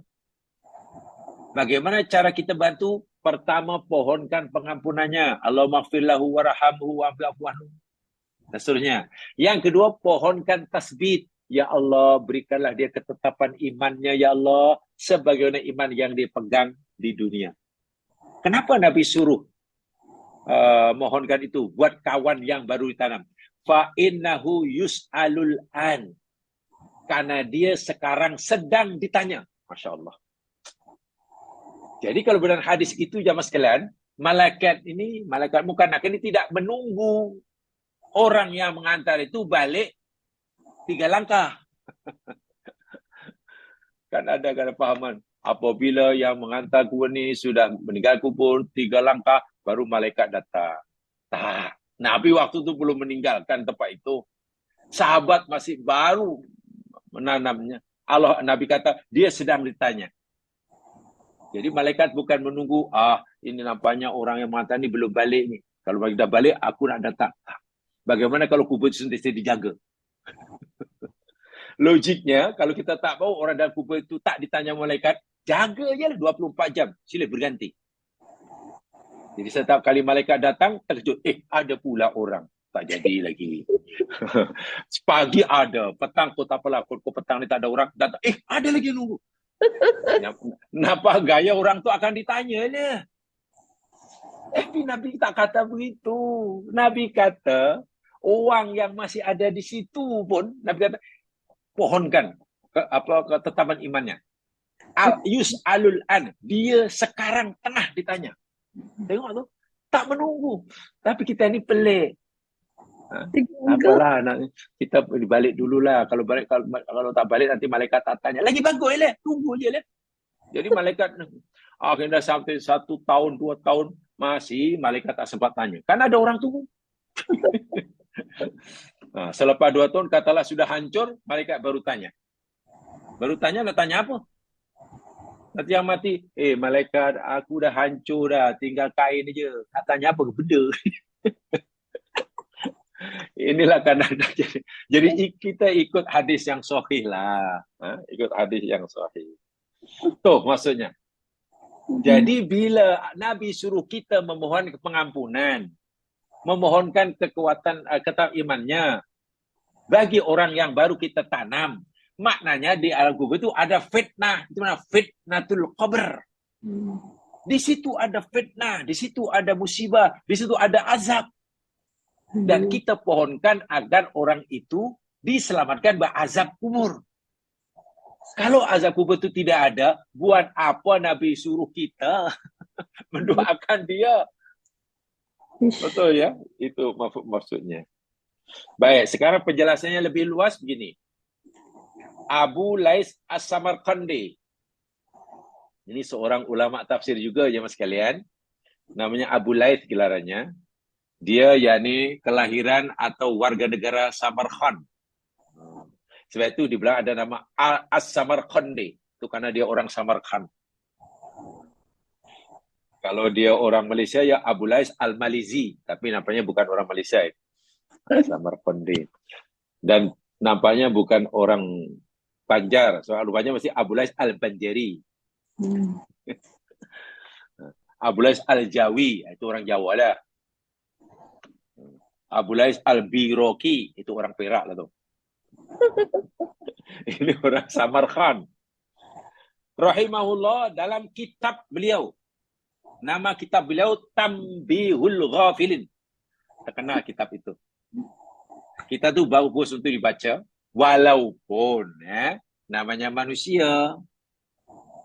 Bagaimana cara kita bantu? Pertama, pohonkan pengampunannya. Allahumma gfir lahu warhamhu wa'fu anhu. dan seterusnya. Yang kedua, pohonkan tasbih. Ya Allah, berikanlah dia ketetapan imannya, ya Allah, sebagaimana iman yang dipegang di dunia. Kenapa Nabi suruh mohonkan itu buat kawan yang baru ditanam? Fa innahu yus'alul an. Karena dia sekarang sedang ditanya. Masya Allah. Jadi kalau benar hadis itu jamaah sekalian, malaikat mukanak ini tidak menunggu orang yang mengantar itu balik 3 langkah. Kan ada pahaman. Apabila yang mengantar kubur ni sudah meninggal kubur 3 langkah, baru malaikat datang. Tak. Nabi waktu itu belum meninggalkan tempat itu. Sahabat masih baru menanamnya. Nabi kata, dia sedang ditanya. Jadi malaikat bukan menunggu, ini nampaknya orang yang mengantar ni belum balik ni. Kalau dah balik, aku nak datang. Bagaimana kalau kubur itu sentiasa dijaga? Logiknya, kalau kita tak tahu orang dalam kubur itu tak ditanya malaikat, jaga je lah 24 jam. Sila berganti. Jadi setiap kali malaikat datang, terkejut. Ada pula orang. Tak jadi lagi. Pagi ada. Petang kau tak apalah. Kau petang ni tak ada orang. Datang. Ada lagi nunggu. Nampak gaya orang tu akan ditanya ni. Tapi Nabi tak kata begitu. Nabi kata, orang yang masih ada di situ pun, Nabi kata, pohonkan ketetapan imannya. Yus'alul an. Dia sekarang tengah ditanya. Tengok tu. Tak menunggu. Tapi kita ni pelik. Apalah, kita balik dululah. Kalau tak balik nanti malaikat tak tanya. Lagi bagus lah. Tunggu je lah. Jadi malaikat akhirnya sampai 1 tahun, 2 tahun masih malaikat tak sempat tanya. Kan ada orang tunggu. Selepas 2 tahun katalah sudah hancur, malaikat baru tanya. Baru tanya, nak tanya apa? Nanti yang mati, malaikat aku dah hancur dah, tinggal kain je. Nak tanya apa ke benda? Inilah kadang-kadang. Jadi kita ikut hadis yang sahih lah. Ikut hadis yang sahih. Tuh maksudnya. Jadi bila Nabi suruh kita memohon pengampunan, memohonkan kekuatan imannya bagi orang yang baru kita tanam, maknanya di alam kubur itu ada fitnah. Itu mana? Fitnatul qabr. Di situ ada fitnah, di situ ada musibah, di situ ada azab. Dan kita pohonkan agar orang itu diselamatkan dari azab kubur. Kalau azab kubur itu tidak ada, buat apa Nabi suruh kita mendoakan dia? Betul ya? Itu maksudnya. Baik, sekarang penjelasannya lebih luas begini. Abu Lais As-Samarqandi. Ini seorang ulama tafsir juga jemaah sekalian. Namanya Abu Lais gelarannya. Dia yakni kelahiran atau warga negara Samarkand. Sebab itu dibilang ada nama As-Samarqandi. Itu karena dia orang Samarkand. Kalau dia orang Malaysia ya Abu Lais Al-Malizi. Tapi nampaknya bukan orang Malaysia. Samarqandi. Dan nampaknya bukan orang Banjar. Soal rupanya masih Abu Lais Al-Banjari. Abu Lais Al-Jawi. Itu orang Jawa lah. Abu Lais Al-Biroki. Itu orang Perak lah tu. Ini orang Samarkand. Rahimahullah dalam kitab beliau. Nama kitab beliau Tambihul Ghafilin. Terkenal kitab itu. Kita tu bagus untuk dibaca. Walaupun namanya manusia.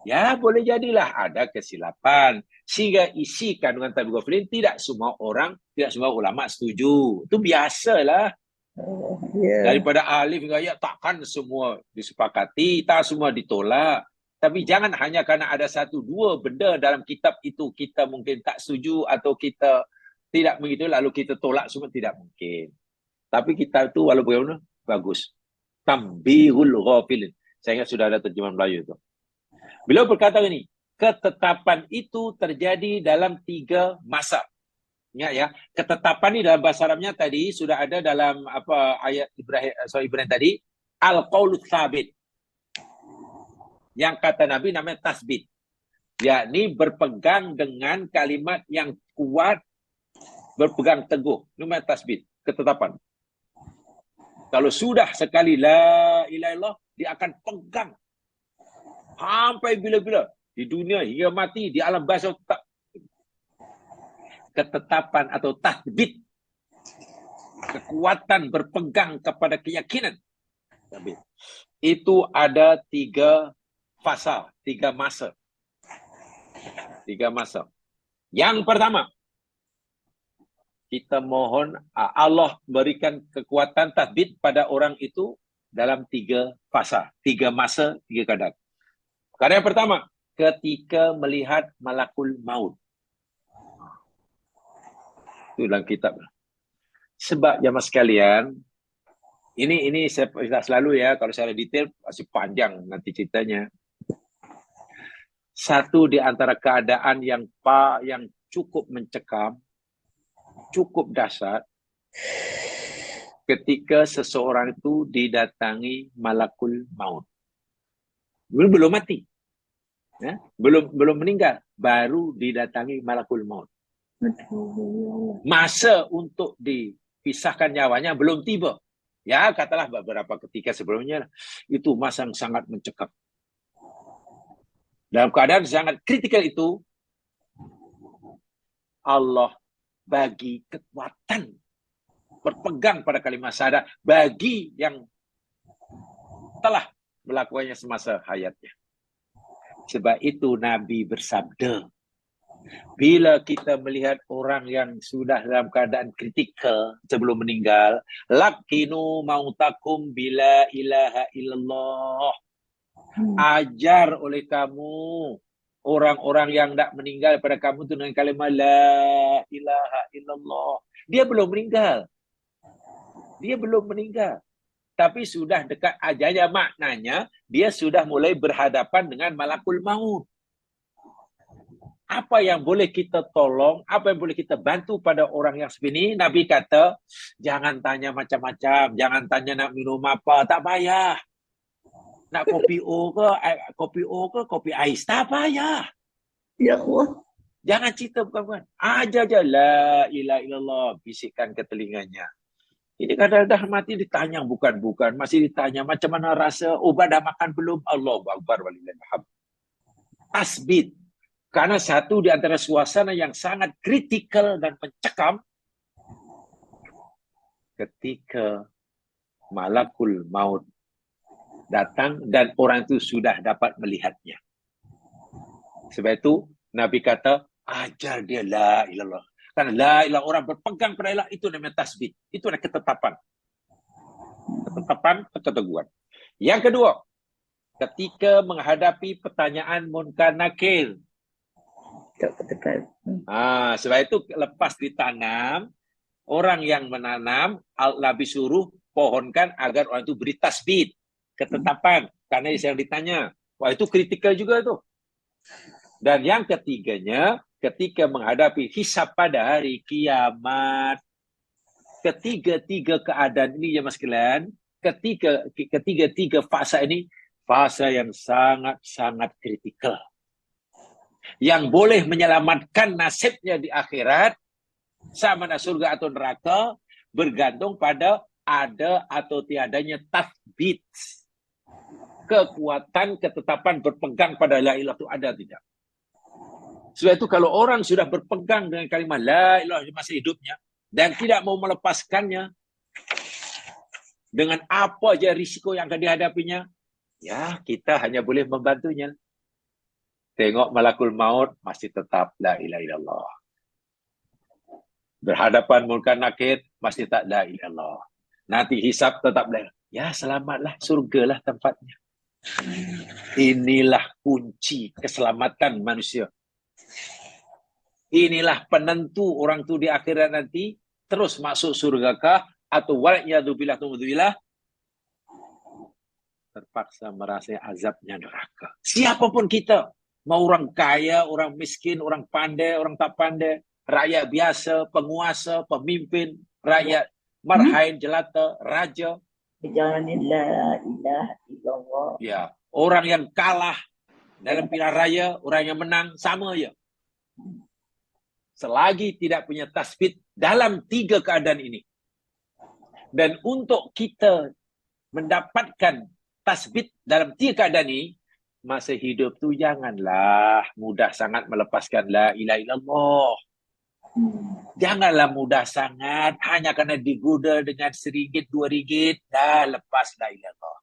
Ya boleh jadilah ada kesilapan. Sehingga isi kandungan Tambihul Ghafilin tidak semua ulama setuju. Itu biasalah. Daripada alif hingga ya takkan semua disepakati, tak semua ditolak. Tapi jangan hanya karena ada 1-2 benda dalam kitab itu kita mungkin tak setuju atau kita tidak begitu lalu kita tolak semua, tidak mungkin. Tapi kitab itu walaupun bagaimana bagus. Tambihul Ghafilin. Saya ingat sudah ada terjemahan Melayu itu. Beliau berkata ini, ketetapan itu terjadi dalam 3 masa. Ingat ya, ketetapan ini dalam bahasa Arabnya tadi sudah ada dalam ayat Ibrahim tadi, al-qaulu tsabit. Yang kata Nabi namanya tasbit. Yakni berpegang dengan kalimat yang kuat, berpegang teguh. Namanya tasbit, ketetapan. Kalau sudah sekali la ilaha illallah, dia akan pegang sampai bila-bila. Di dunia hingga mati, di alam barzakh tak ketetapan atau tathbit, kekuatan berpegang kepada keyakinan. Itu ada 3 fasa, 3 masa. 3 masa. Yang pertama, kita mohon Allah berikan kekuatan tathbit pada orang itu dalam 3 fasa, 3 masa, 3 keadaan. Keadaan yang pertama, ketika melihat malakul maut. Itu dalam kitab. Sebab jamaah sekalian, ini saya selalu ya, kalau saya detail masih panjang nanti ceritanya. Satu di antara keadaan yang cukup mencekam, cukup dahsyat, ketika seseorang itu didatangi malakul maut. Belum mati. Ya? Belum meninggal, baru didatangi malakul maut. Masa untuk dipisahkan nyawanya belum tiba. Ya, katalah beberapa ketika sebelumnya, itu masa yang sangat mencekam. Dalam keadaan sangat kritikal itu, Allah bagi kekuatan berpegang pada kalimat syahadat bagi yang telah melakukannya semasa hayatnya. Sebab itu Nabi bersabda, bila kita melihat orang yang sudah dalam keadaan kritikal sebelum meninggal, laqinu mautakum bila ilaha illallah. Ajar oleh kamu orang-orang yang tak meninggal pada kamu itu dengan kalimat la ilaha illallah. Dia belum meninggal. Tapi sudah dekat ajalnya, maknanya dia sudah mulai berhadapan dengan malakul maut. Apa yang boleh kita tolong, apa yang boleh kita bantu pada orang yang seperti ini? Nabi kata, jangan tanya macam-macam, jangan tanya nak minum apa, tak payah. Nak kopi O ke kopi ais, tak payah. Ya Allah. Jangan cerita bukan-bukan. Ajar je la ilaha illallah, bisikkan ke telinganya. Ini kadang dah mati ditanya bukan-bukan, masih ditanya macam mana rasa, ubat dah makan belum? Allahu akbar walillahil hamd. Tasbit. Karena satu di antara suasana yang sangat kritikal dan mencekam, ketika malakul maut datang dan orang itu sudah dapat melihatnya. Sebab itu Nabi kata, ajar dia la ilallah. Karena la ilallah, orang berpegang pada ilallah, itu namanya tasbih. Itu adalah ketetapan. Ketetapan, keteguhan. Yang kedua, ketika menghadapi pertanyaan munkar nakir. Sebab itu lepas ditanam, orang yang menanam, Nabi suruh pohonkan agar orang itu beri tasbih. Ketetapan. Karena yang ditanya. Wah, itu kritikal juga tuh. Dan yang ketiganya, ketika menghadapi hisab pada hari kiamat, ketiga-tiga keadaan ini ya mas sekalian, ketiga-tiga fasa ini, fasa yang sangat-sangat kritikal. Yang boleh menyelamatkan nasibnya di akhirat, sama ada surga atau neraka, bergantung pada ada atau tiadanya tathbit. Kekuatan, ketetapan berpegang pada la ilaha itu ada tidak. Sebab itu kalau orang sudah berpegang dengan kalimat la ilaha di masa hidupnya dan tidak mau melepaskannya dengan apa aja risiko yang akan dihadapinya, ya kita hanya boleh membantunya. Tengok malakul maut masih tetap la ilaha illallah. Berhadapan munkar nakir masih tak la ilaha illallah. Nanti hisab tetap la. Ya selamatlah, surgalah tempatnya. Inilah kunci keselamatan manusia. Inilah penentu orang tu di akhirat nanti terus masuk surgakah atau waliyadzubillah terpaksa merasa azabnya neraka. Siapapun kita, mau orang kaya, orang miskin, orang pandai, orang tak pandai, rakyat biasa, penguasa, pemimpin, rakyat marhain, jelata, raja. Jangan la ilaha illallah. Ya, orang yang kalah dalam pilihan raya, orang yang menang sama ya. Selagi tidak punya tasbih dalam tiga keadaan ini, Dan untuk kita mendapatkan tasbit dalam 3 keadaan ini, masa hidup tu janganlah mudah sangat melepaskan la ilaha illallah. Janganlah mudah sangat hanya kerana digoda dengan RM1, RM2, dah lepas la ilaha illallah.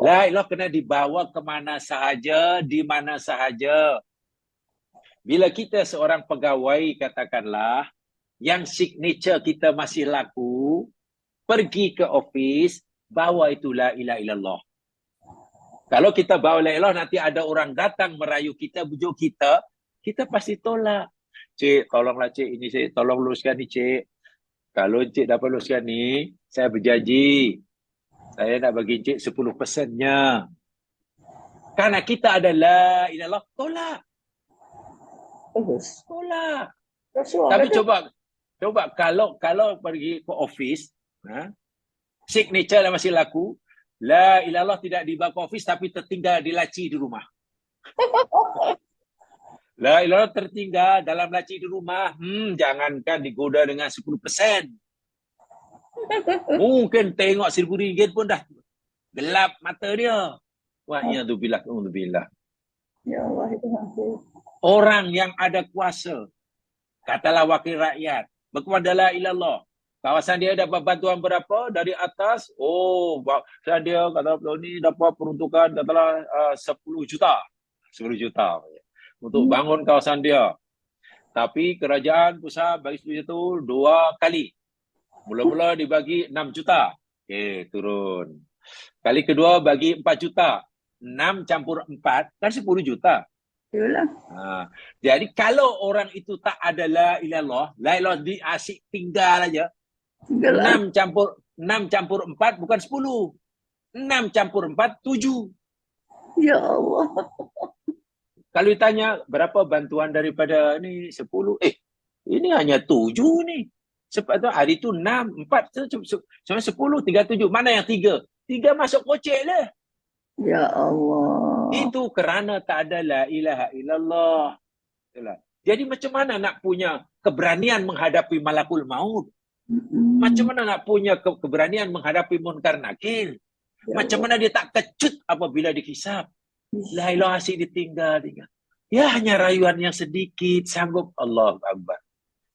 La ilaha kena dibawa ke mana sahaja, di mana sahaja. Bila kita seorang pegawai, katakanlah, yang signature kita masih laku, pergi ke office, bawa itu la ilaha illallah. Kalau kita bawa la ilaha, nanti ada orang datang merayu kita, bujuk kita, kita pasti tolak. Cik, tolonglah cik, ini cik, tolong luluskan ni cik. Kalau cik dapat luluskan ni, saya berjanji, saya nak bagi cik 10%-nya. Karena kita ada la ilaha illallah, tolak. Bagus. Tolak. Rasul Tapi kata, coba kalau pergi ke office, signature lah masih laku, la ilaha illallah tidak dibawa ke office tapi tertinggal di laci di rumah. La ilaha illallah tertinggal dalam laci di rumah, jangankan digoda dengan 10%. Mungkin tengok RM1,000 pun dah gelap mata dia. Wah, ya tu billah. ya Allah itu aku. Orang yang ada kuasa, katalah wakil rakyat, berkepada la ilaha illallah. Kawasan dia dapat bantuan berapa dari atas? Oh, kawasan dia kata ni dapat peruntukan katalah 10 juta. 10 juta untuk bangun kawasan dia. Tapi kerajaan pusat bagi 10 juta tu 2 kali. Mula-mula dibagi 6 juta. Okey, turun. Kali kedua bagi 4 juta. 6 campur 4 kan 10 juta. Yalah. Jadi kalau orang itu tak ada la ilaha illallah, la ilaha di asyik tinggal aja. 6 campur 4 bukan 10. 6 campur 4 7. Ya Allah. Kalau ditanya berapa bantuan daripada ni 10, ini hanya 7 ni. Sebab tu hari tu 6, 4, cuma 10, 37. Mana yang 3? 3 masuk kocek lah. Ya Allah. Itu kerana tak ada la ilaha illallah. Itulah. Jadi macam mana nak punya keberanian menghadapi malakul maut? Macam mana nak punya keberanian menghadapi munkar nakir? Ya Macam Allah. mana dia tak kecut apabila dihisap? La ilaha asyik ditinggal. Ya hanya rayuan yang sedikit sanggup. Allah Akbar.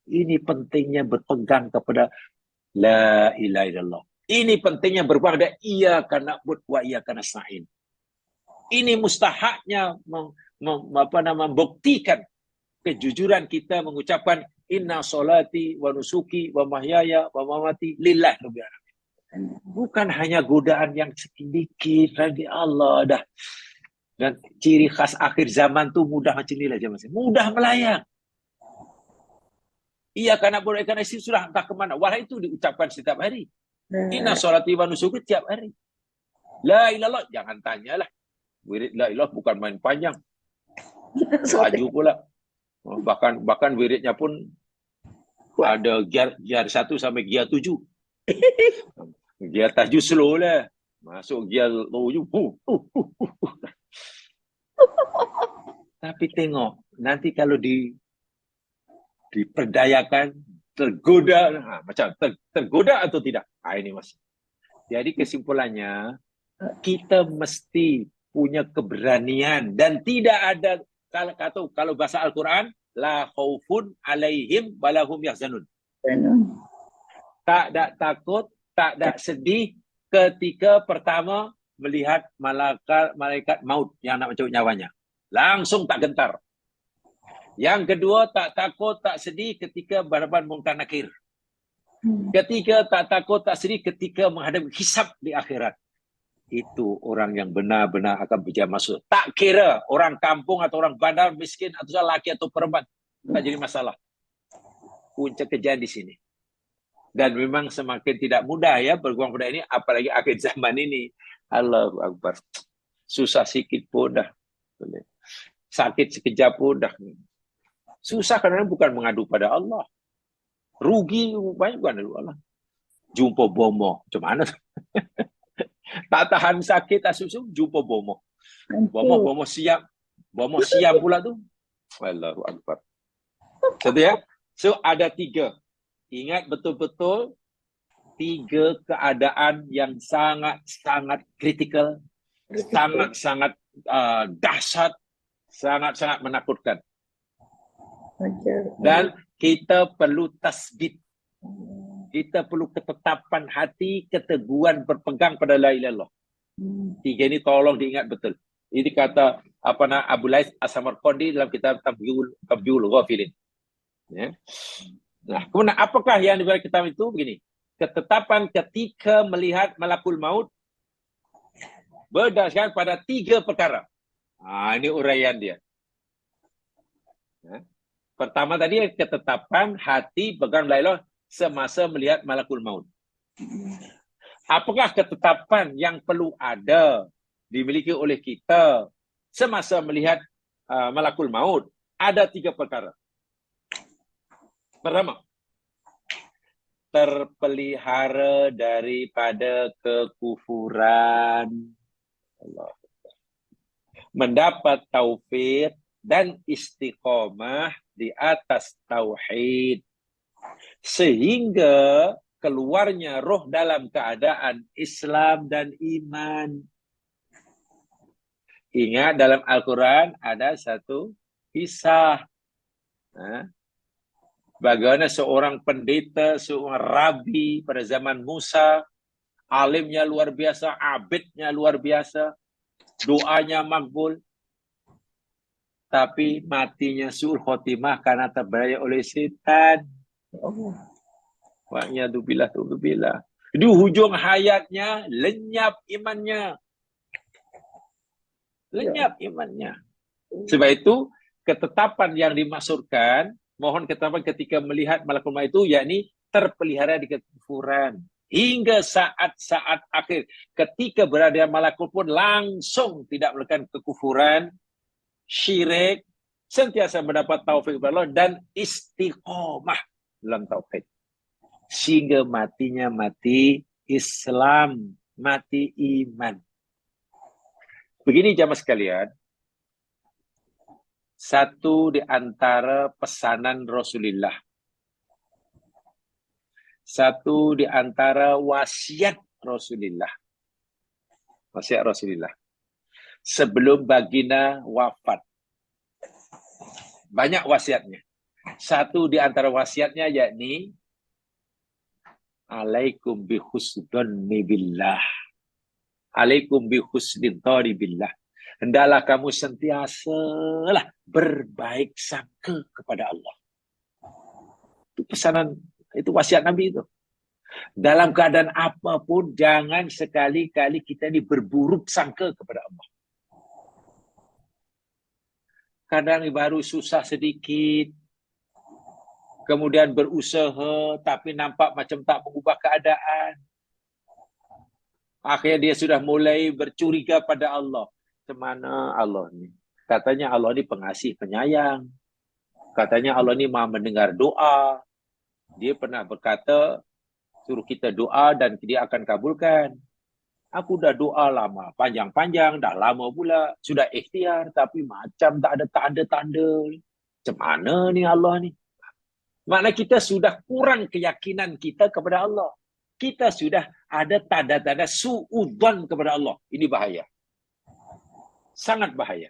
Ini pentingnya berpegang kepada la ilaha illallah. Ini pentingnya berpegang pada iyyaka na'budu wa iyyaka nasta'in. Ini mustahaknya membuktikan kejujuran kita mengucapkan inna solati wa nusuki wa mahyaya wa mamati lillah rabbil alamin. Bukan hanya godaan yang sedikit lagi Allah dah. Dan ciri khas akhir zaman tu mudah macam ni lah je, mudah melayang. Iya karena boleh karena isi sudah entah ke mana. Wahai itu diucapkan setiap hari. Inna solati wa nusuki tiap hari. La ilallah jangan tanyalah. Wirid la ilah bukan main panjang. Laju pula. Bahkan wiridnya pun ada gear 1 sampai gear 7. Gear 7 slow lah. Masuk gear 7. Tapi tengok, nanti kalau diperdayakan, tergoda, macam tergoda atau tidak? Ini masih. Jadi kesimpulannya, kita mesti punya keberanian dan tidak ada kalau bahasa Al-Quran la khaufun alaihim walahum yahzanun. Tak ada takut, tak ada sedih ketika pertama melihat malaikat maut yang nak mencabut nyawanya. Langsung tak gentar. Yang kedua tak takut, tak sedih ketika berhadapan munkar nakir. Ketiga tak takut, tak sedih ketika menghadapi hisab di akhirat. Itu orang yang benar-benar akan berjaya masuk. Tak kira orang kampung atau orang bandar, miskin atau lelaki atau perempuan. Tak jadi masalah. Puncak kejadian di sini. Dan memang semakin tidak mudah ya berjuang pada ini. Apalagi akhir zaman ini. Allahu Akbar. Susah sikit pun dah. Sakit sekejap pun dah. Susah kerana bukan mengadu pada Allah. Rugi banyak bukan dari Allah. Jumpa bomoh. Macam mana? Tak tahan sakit, tak susu, jumpa bomoh. Bomoh siap. Bomoh siam pula tu. Allahu Akbar. Satu ya. So ada 3. ingat betul-betul 3 keadaan yang sangat-sangat kritikal, sangat-sangat dahsyat, sangat-sangat menakutkan. Dan kita perlu tasbit. Kita perlu ketetapan hati, keteguhan berpegang pada la ilaha illallah. 3 ini tolong diingat betul. Ini kata Abu Lais As-Samarqandi dalam kitab Tabyiul Ghafilin. Ya. Nah, kemudian apakah yang diberi kitab itu? Begini. Ketetapan ketika melihat malakul maut berdasarkan pada 3 perkara. Ini uraian dia. Ya. Pertama tadi ketetapan hati pegang la ilaha semasa melihat malakul maut. Apakah ketetapan yang perlu ada dimiliki oleh kita semasa melihat malakul maut? Ada 3 perkara. Pertama, terpelihara daripada kekufuran. Allah. Mendapat taufik dan istiqamah di atas tauhid. Sehingga keluarnya roh dalam keadaan Islam dan iman. Ingat dalam Al-Quran ada satu kisah. Bagaimana seorang pendeta, seorang rabi pada zaman Musa, alimnya luar biasa, abidnya luar biasa, doanya makbul, tapi matinya su'ul khotimah karena terbelaya oleh setan. Wa'iyadzubillah. Di hujung hayatnya lenyap imannya. Sebab itu ketetapan yang dimaksudkan, mohon ketetapan ketika melihat malakul maut itu, yakni terpelihara di kekufuran. Hingga saat-saat akhir, ketika berada malakul pun langsung tidak melakukan kekufuran, syirik, sentiasa mendapat taufik dari Allah dan istiqomah dalam tauhid. Sehingga matinya mati Islam, mati iman. Begini jamaah sekalian, satu di antara pesanan Rasulullah, satu di antara wasiat Rasulullah, sebelum baginda wafat. Banyak wasiatnya. Satu di antara wasiatnya yakni alaikum bi husnudhanni billah. Alaikum bi husnudhanni billah. Hendaklah kamu sentiasalah berbaik sangka kepada Allah. Itu pesanan, itu wasiat Nabi itu. Dalam keadaan apapun, jangan sekali-kali kita ini berburuk sangka kepada Allah. Kadang baru susah sedikit, kemudian berusaha, tapi nampak macam tak mengubah keadaan. Akhirnya dia sudah mulai bercuriga pada Allah. Macam mana Allah ni? Katanya Allah ni pengasih, penyayang. Katanya Allah ni maha mendengar doa. Dia pernah berkata, suruh kita doa dan dia akan kabulkan. Aku dah doa lama, panjang-panjang, dah lama pula. Sudah ikhtiar, tapi macam tak ada tanda-tanda. Macam mana ni Allah ni? Maknanya kita sudah kurang keyakinan kita kepada Allah. Kita sudah ada tanda-tanda su'udzon kepada Allah. Ini bahaya. Sangat bahaya.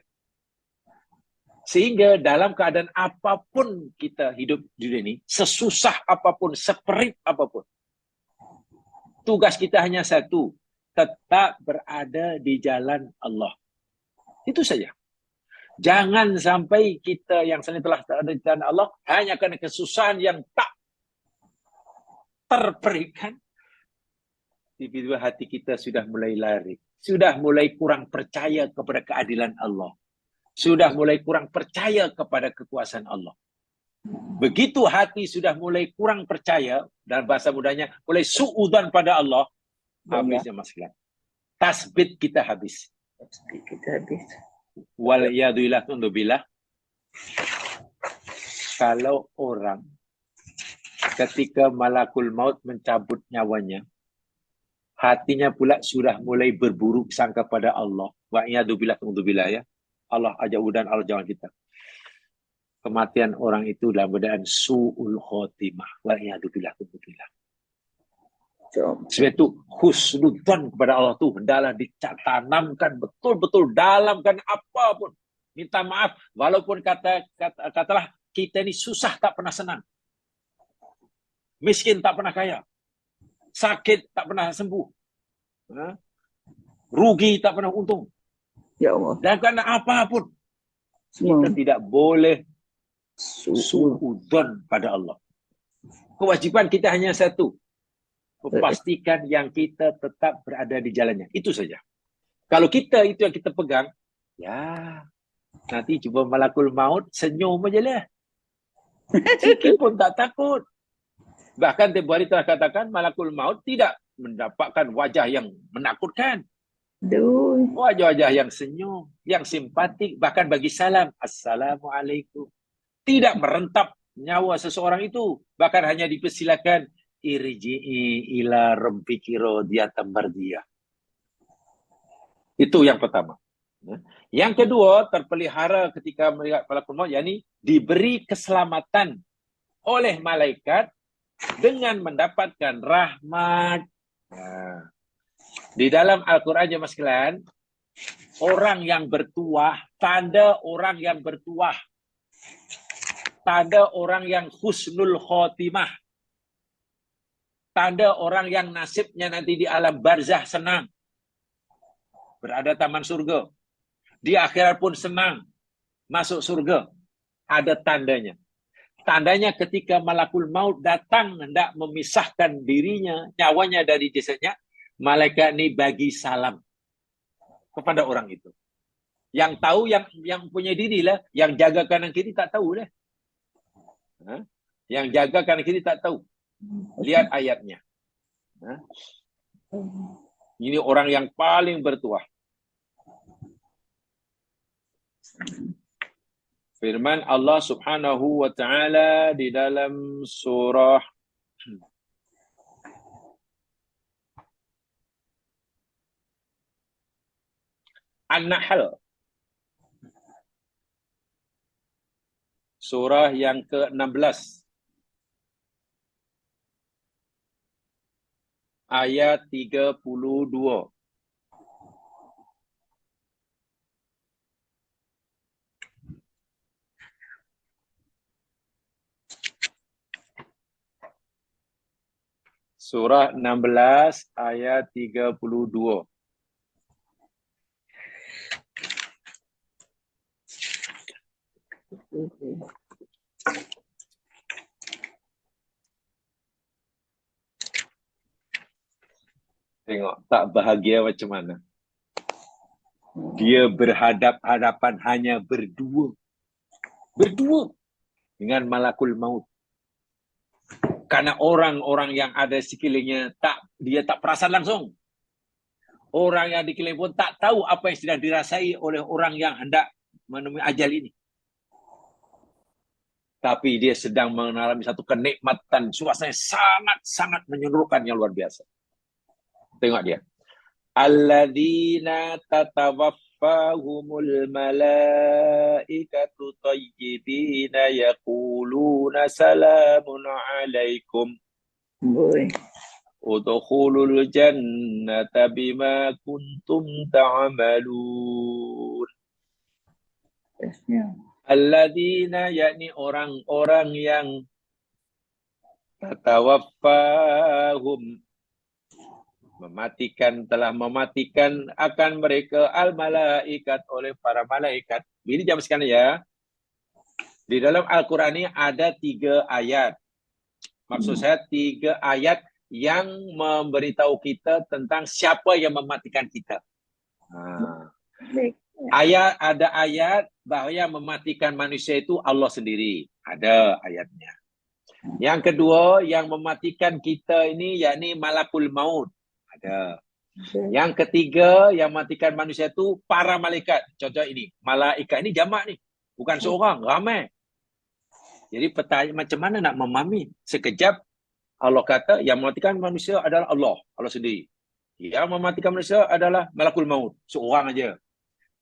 Sehingga dalam keadaan apapun kita hidup di dunia ini, sesusah apapun, seperit apapun, tugas kita hanya satu, tetap berada di jalan Allah. Itu saja. Jangan sampai kita yang sebenarnya telah berada di jalan Allah hanya kerana kesusahan yang tak terperikan. Tiba-tiba hati kita sudah mulai lari. Sudah mulai kurang percaya kepada keadilan Allah. Sudah mulai kurang percaya kepada kekuasaan Allah. Begitu hati sudah mulai kurang percaya, dalam bahasa mudahnya, mulai su'udzon pada Allah, habisnya masalah. Tasbit kita habis. Waliyadzubillah. Kalau orang ketika malakul maut mencabut nyawanya, hatinya pula sudah mulai berburuk sangka pada Allah. Wa'iyadzubillah ya. Allah ajauh dan Allah jangan kita. kematian orang itu dalam keadaan su'ul khotimah. Wa'iyadzubillah. Sebab itu husnudzan kepada Allah tu hendaklah ditanamkan betul-betul dalam kan apapun. Minta maaf walaupun katalah kita ni susah tak pernah senang. Miskin tak pernah kaya. Sakit tak pernah sembuh. Rugi tak pernah untung. Ya Allah. Dan kerana apapun Semua. kita tidak boleh suudzon pada Allah. Kewajiban kita hanya satu. Memastikan yang kita tetap berada di jalannya. Itu saja. Kalau kita itu yang kita pegang, ya nanti cuba malakul maut, senyum aja lah. Sikit pun tak takut. Bahkan tempoh hari telah katakan malakul maut tidak mendapatkan wajah yang menakutkan. Aduh. Wajah-wajah yang senyum, yang simpatik, bahkan bagi salam. Assalamualaikum. Tidak merentap nyawa seseorang itu. Bahkan hanya dipersilakan irji'i ila rabbiki radiyatan mardiyah. Itu yang pertama. Yang kedua, terpelihara ketika melihat malakul maut, yakni diberi keselamatan oleh malaikat dengan mendapatkan rahmat. Di dalam Al-Quran jemaah sekalian, orang yang bertuah, tanda orang yang bertuah, tanda orang yang husnul khotimah, tanda orang yang nasibnya nanti di alam barzah senang, berada taman surga, di akhirat pun senang, masuk surga. Ada tandanya. Tandanya ketika malakul maut datang hendak memisahkan dirinya, nyawanya dari jasadnya, malaikat ini bagi salam kepada orang itu. Yang tahu yang punya diri lah, yang jaga kanan kiri tak tahu lah. Yang jaga kanan kiri tak tahu. Lihat ayatnya. Ini orang yang paling bertuah. Firman Allah Subhanahu wa taala di dalam surah An-Nahl, surah yang ke-16, ayat 32. Surah 16 ayat 32. Tengok tak bahagia macam mana. Dia berhadap-hadapan hanya berdua. Berdua dengan malakul maut. Karena orang-orang yang ada sekelilingnya dia tak perasan langsung. Orang yang di sekeliling pun tak tahu apa yang sedang dirasai oleh orang yang hendak menemui ajal ini. Tapi dia sedang mengalami satu kenikmatan, suasana sangat-sangat menyerukan yang luar biasa. Tengok dia. Alladzina tatawaffahumul malaikatu tayyibina yaquluna salamun alaikum. Boy. Udkhulul jannata bima kuntum ta'malun. Alladzina, yakni orang-orang yang tatawaffahum, telah mematikan akan mereka al-malaikat, oleh para malaikat. Ini jam sekalian ya. Di dalam Al-Quran ini ada 3 ayat. Maksud saya 3 ayat yang memberitahu kita tentang siapa yang mematikan kita. Ada ayat bahawa yang mematikan manusia itu Allah sendiri. Ada ayatnya. Yang kedua, yang mematikan kita ini yakni malakul maut. Ada. Yang ketiga, yang mematikan manusia itu para malaikat. Contoh ini, malaikat ini jamak ni. Bukan seorang, ramai. Jadi pertanyaan macam mana nak memahami? Sekejap Allah kata yang mematikan manusia adalah Allah sendiri. Yang mematikan manusia adalah malakul maut, seorang aja.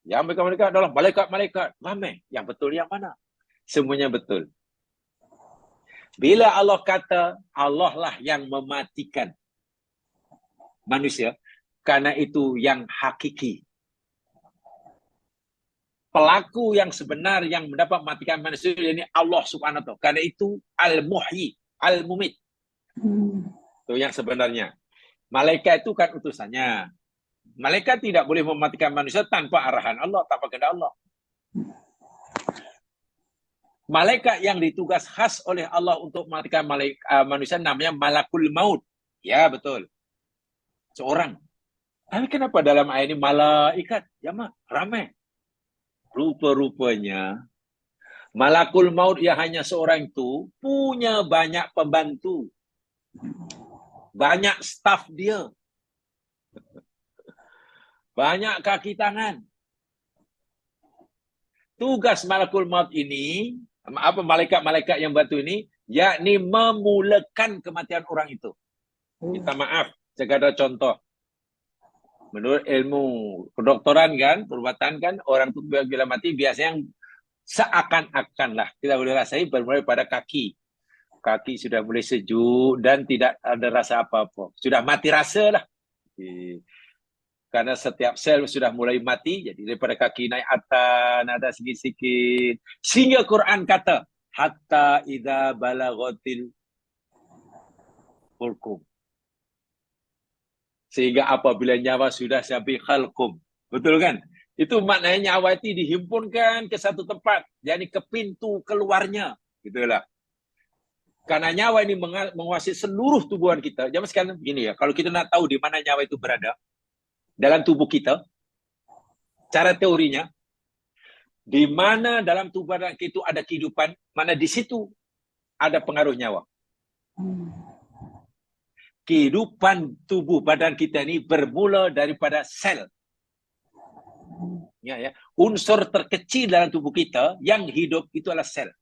Yang mematikan manusia adalah malaikat-malaikat, ramai. Yang betul yang mana? semuanya betul. Bila Allah kata, Allah lah yang mematikan manusia, karena itu yang hakiki. Pelaku yang sebenar yang mendapat mematikan manusia ini Allah Subhanahu wa taala. Karena itu Al-Muhyi, Al-Mumit. Itu yang sebenarnya. Malaikat itu kan utusannya. Malaikat tidak boleh mematikan manusia tanpa arahan Allah, tanpa kehendak Allah. Malaikat yang ditugas khas oleh Allah untuk mematikan manusia namanya Malakul Maut. Ya, betul. Seorang. Tapi kenapa dalam ayat ini malaikat? Jamak, ramai. Rupa-rupanya Malakul Maut yang hanya seorang itu punya banyak pembantu. Banyak staf dia. Banyak kaki tangan. Tugas Malakul Maut ini, apa malaikat-malaikat yang bantu ini, yakni memulakan kematian orang itu. Minta maaf, sekadar contoh. Menurut ilmu kedokteran kan, perubatan kan, orang itu bila mati biasanya seakan-akan lah. Kita boleh rasai bermula pada kaki. Kaki sudah mulai sejuk dan tidak ada rasa apa-apa. Sudah mati rasa lah. Karena setiap sel sudah mulai mati, jadi daripada kaki naik atas, ada sikit-sikit. Sehingga Quran kata, hatta idza balaghatil hulqum. Sehingga apabila nyawa sudah sampai khalqum. Betul kan? Itu maknanya nyawa itu dihimpunkan ke satu tempat. Jadi ke pintu keluarnya. Itulah. Karena nyawa ini menguasai seluruh tubuhan kita. Zaman sekarang begini ya. Kalau kita nak tahu di mana nyawa itu berada. Dalam tubuh kita. Cara teorinya. Di mana dalam tubuh kita itu ada kehidupan. Mana di situ ada pengaruh nyawa. Kehidupan tubuh badan kita ini bermula daripada sel. Ya. Unsur terkecil dalam tubuh kita yang hidup itu adalah sel.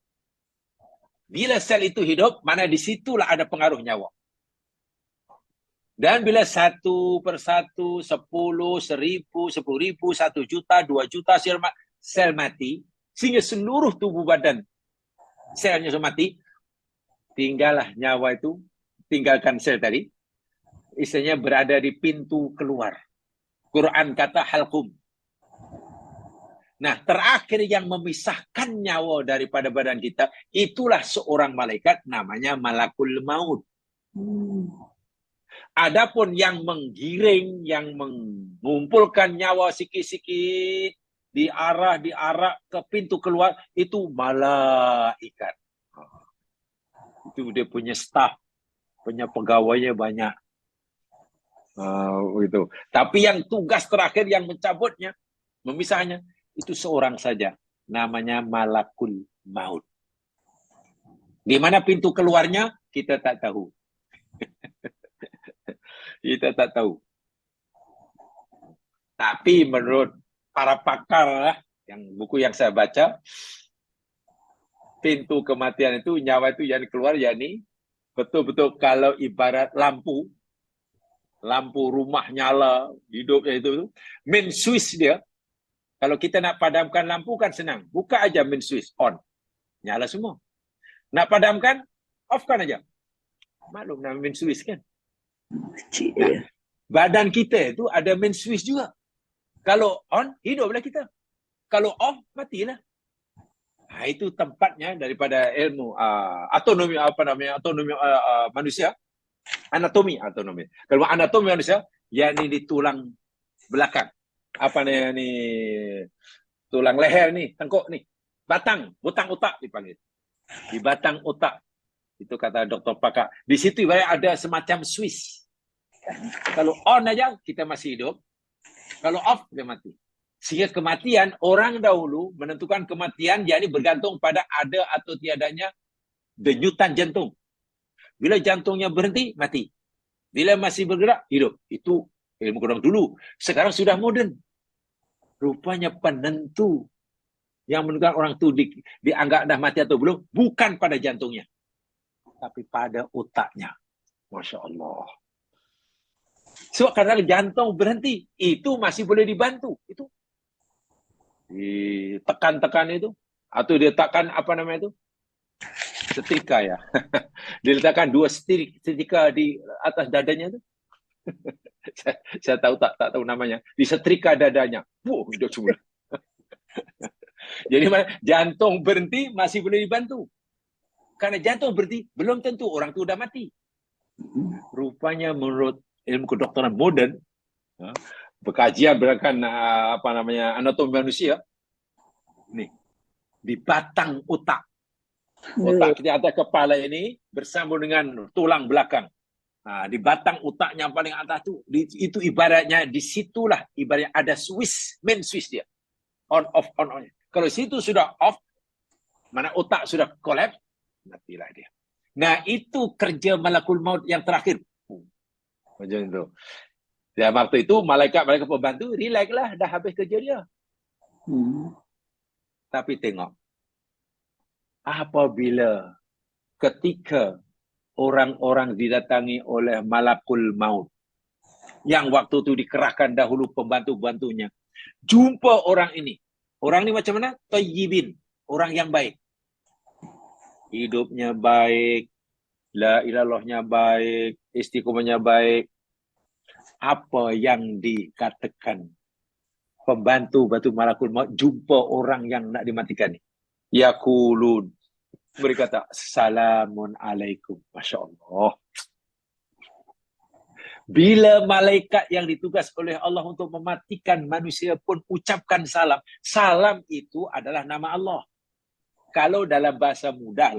Bila sel itu hidup, mana di situlah ada pengaruh nyawa. Dan bila 1 per 1, 10, 1000, 10.000, 1 juta, 2 juta sel mati, sehingga seluruh tubuh badan selnya sudah mati, tinggallah nyawa itu, tinggalkan sel tadi, istilahnya berada di pintu keluar. Quran kata halqum. Nah, terakhir yang memisahkan nyawa daripada badan kita, itulah seorang malaikat namanya Malakul Maut. Adapun yang menggiring, yang mengumpulkan nyawa sikit-sikit, diarah ke pintu keluar, itu malaikat. Itu dia punya staf, punya pegawainya banyak. Gitu. Tapi yang tugas terakhir yang mencabutnya, memisahnya, itu seorang saja. Namanya Malakul Maut. Di mana pintu keluarnya, kita tak tahu. Kita tak tahu. Tapi menurut para pakar lah, buku yang saya baca, pintu kematian itu, nyawa itu yang keluar, yakni betul-betul kalau ibarat lampu rumah nyala, hidupnya itu, main switch dia. Kalau kita nak padamkan lampu kan senang. Buka aja main switch, on. Nyala semua. Nak padamkan, off kan aja. Maklum nak main switch kan. Nah, badan kita itu ada main switch juga. Kalau on, hiduplah kita. Kalau off, matilah. Nah, itu tempatnya daripada ilmu autonomi manusia. Anatomi. Kalau anatomi manusia, yakni di tulang belakang. Apa nih tulang leher nih, tengkuk nih. Batang otak dipanggil. Di batang otak. Itu kata dokter pakar. Di situ ada semacam switch. Kalau on aja, kita masih hidup. Kalau off, dia mati. Sehingga kematian, orang dahulu menentukan kematian, yakni bergantung pada ada atau tiadanya denyutan jantung. Bila jantungnya berhenti, mati. Bila masih bergerak, hidup. Itu ilmu kedokteran dulu. Sekarang sudah moden. Rupanya penentu yang menentukan orang itu dianggap dah mati atau belum, bukan pada jantungnya. Tapi pada otaknya. Masya Allah. So, karena jantung berhenti, itu masih boleh dibantu. Itu ditekan-tekan itu. Atau dia letakkan apa namanya itu? Setrika ya. Dia letakkan 2 setrika di atas dadanya tu. Saya tak tahu namanya. Disetrika dadanya. Wow, hidup semula. Jadi jantung berhenti masih boleh dibantu. Karena jantung berhenti belum tentu orang tu dah mati. Rupanya menurut ilmu kedokteran moden, berkajian berdasarkan apa namanya anatomi manusia, nih di batang otak di atas kepala ini bersambung dengan tulang belakang. Di batang otaknya yang paling atas itu ibaratnya disitulah ibaratnya ada main switch dia. On off. Kalau situ sudah off, mana otak sudah collapse, matilah dia. Nah, itu kerja malakul maut yang terakhir. Macam itu. Dan waktu itu malaikat pembantu relax lah, dah habis kerja dia. Tapi tengok, apabila ketika orang-orang didatangi oleh malakul maut, yang waktu itu dikerahkan dahulu pembantu-bantunya, jumpa orang ini. Orang ini macam mana? Tayyibin, orang yang baik. Hidupnya baik, la ilallahnya baik, istiqomahnya baik. Apa yang dikatakan pembantu malakul maut jumpa orang yang nak dimatikan ni? Yaqulun, mereka kata salamun alaikum. Masya Allah. Bila malaikat yang ditugas oleh Allah untuk mematikan manusia pun ucapkan salam. Salam itu adalah nama Allah. Kalau dalam bahasa mudah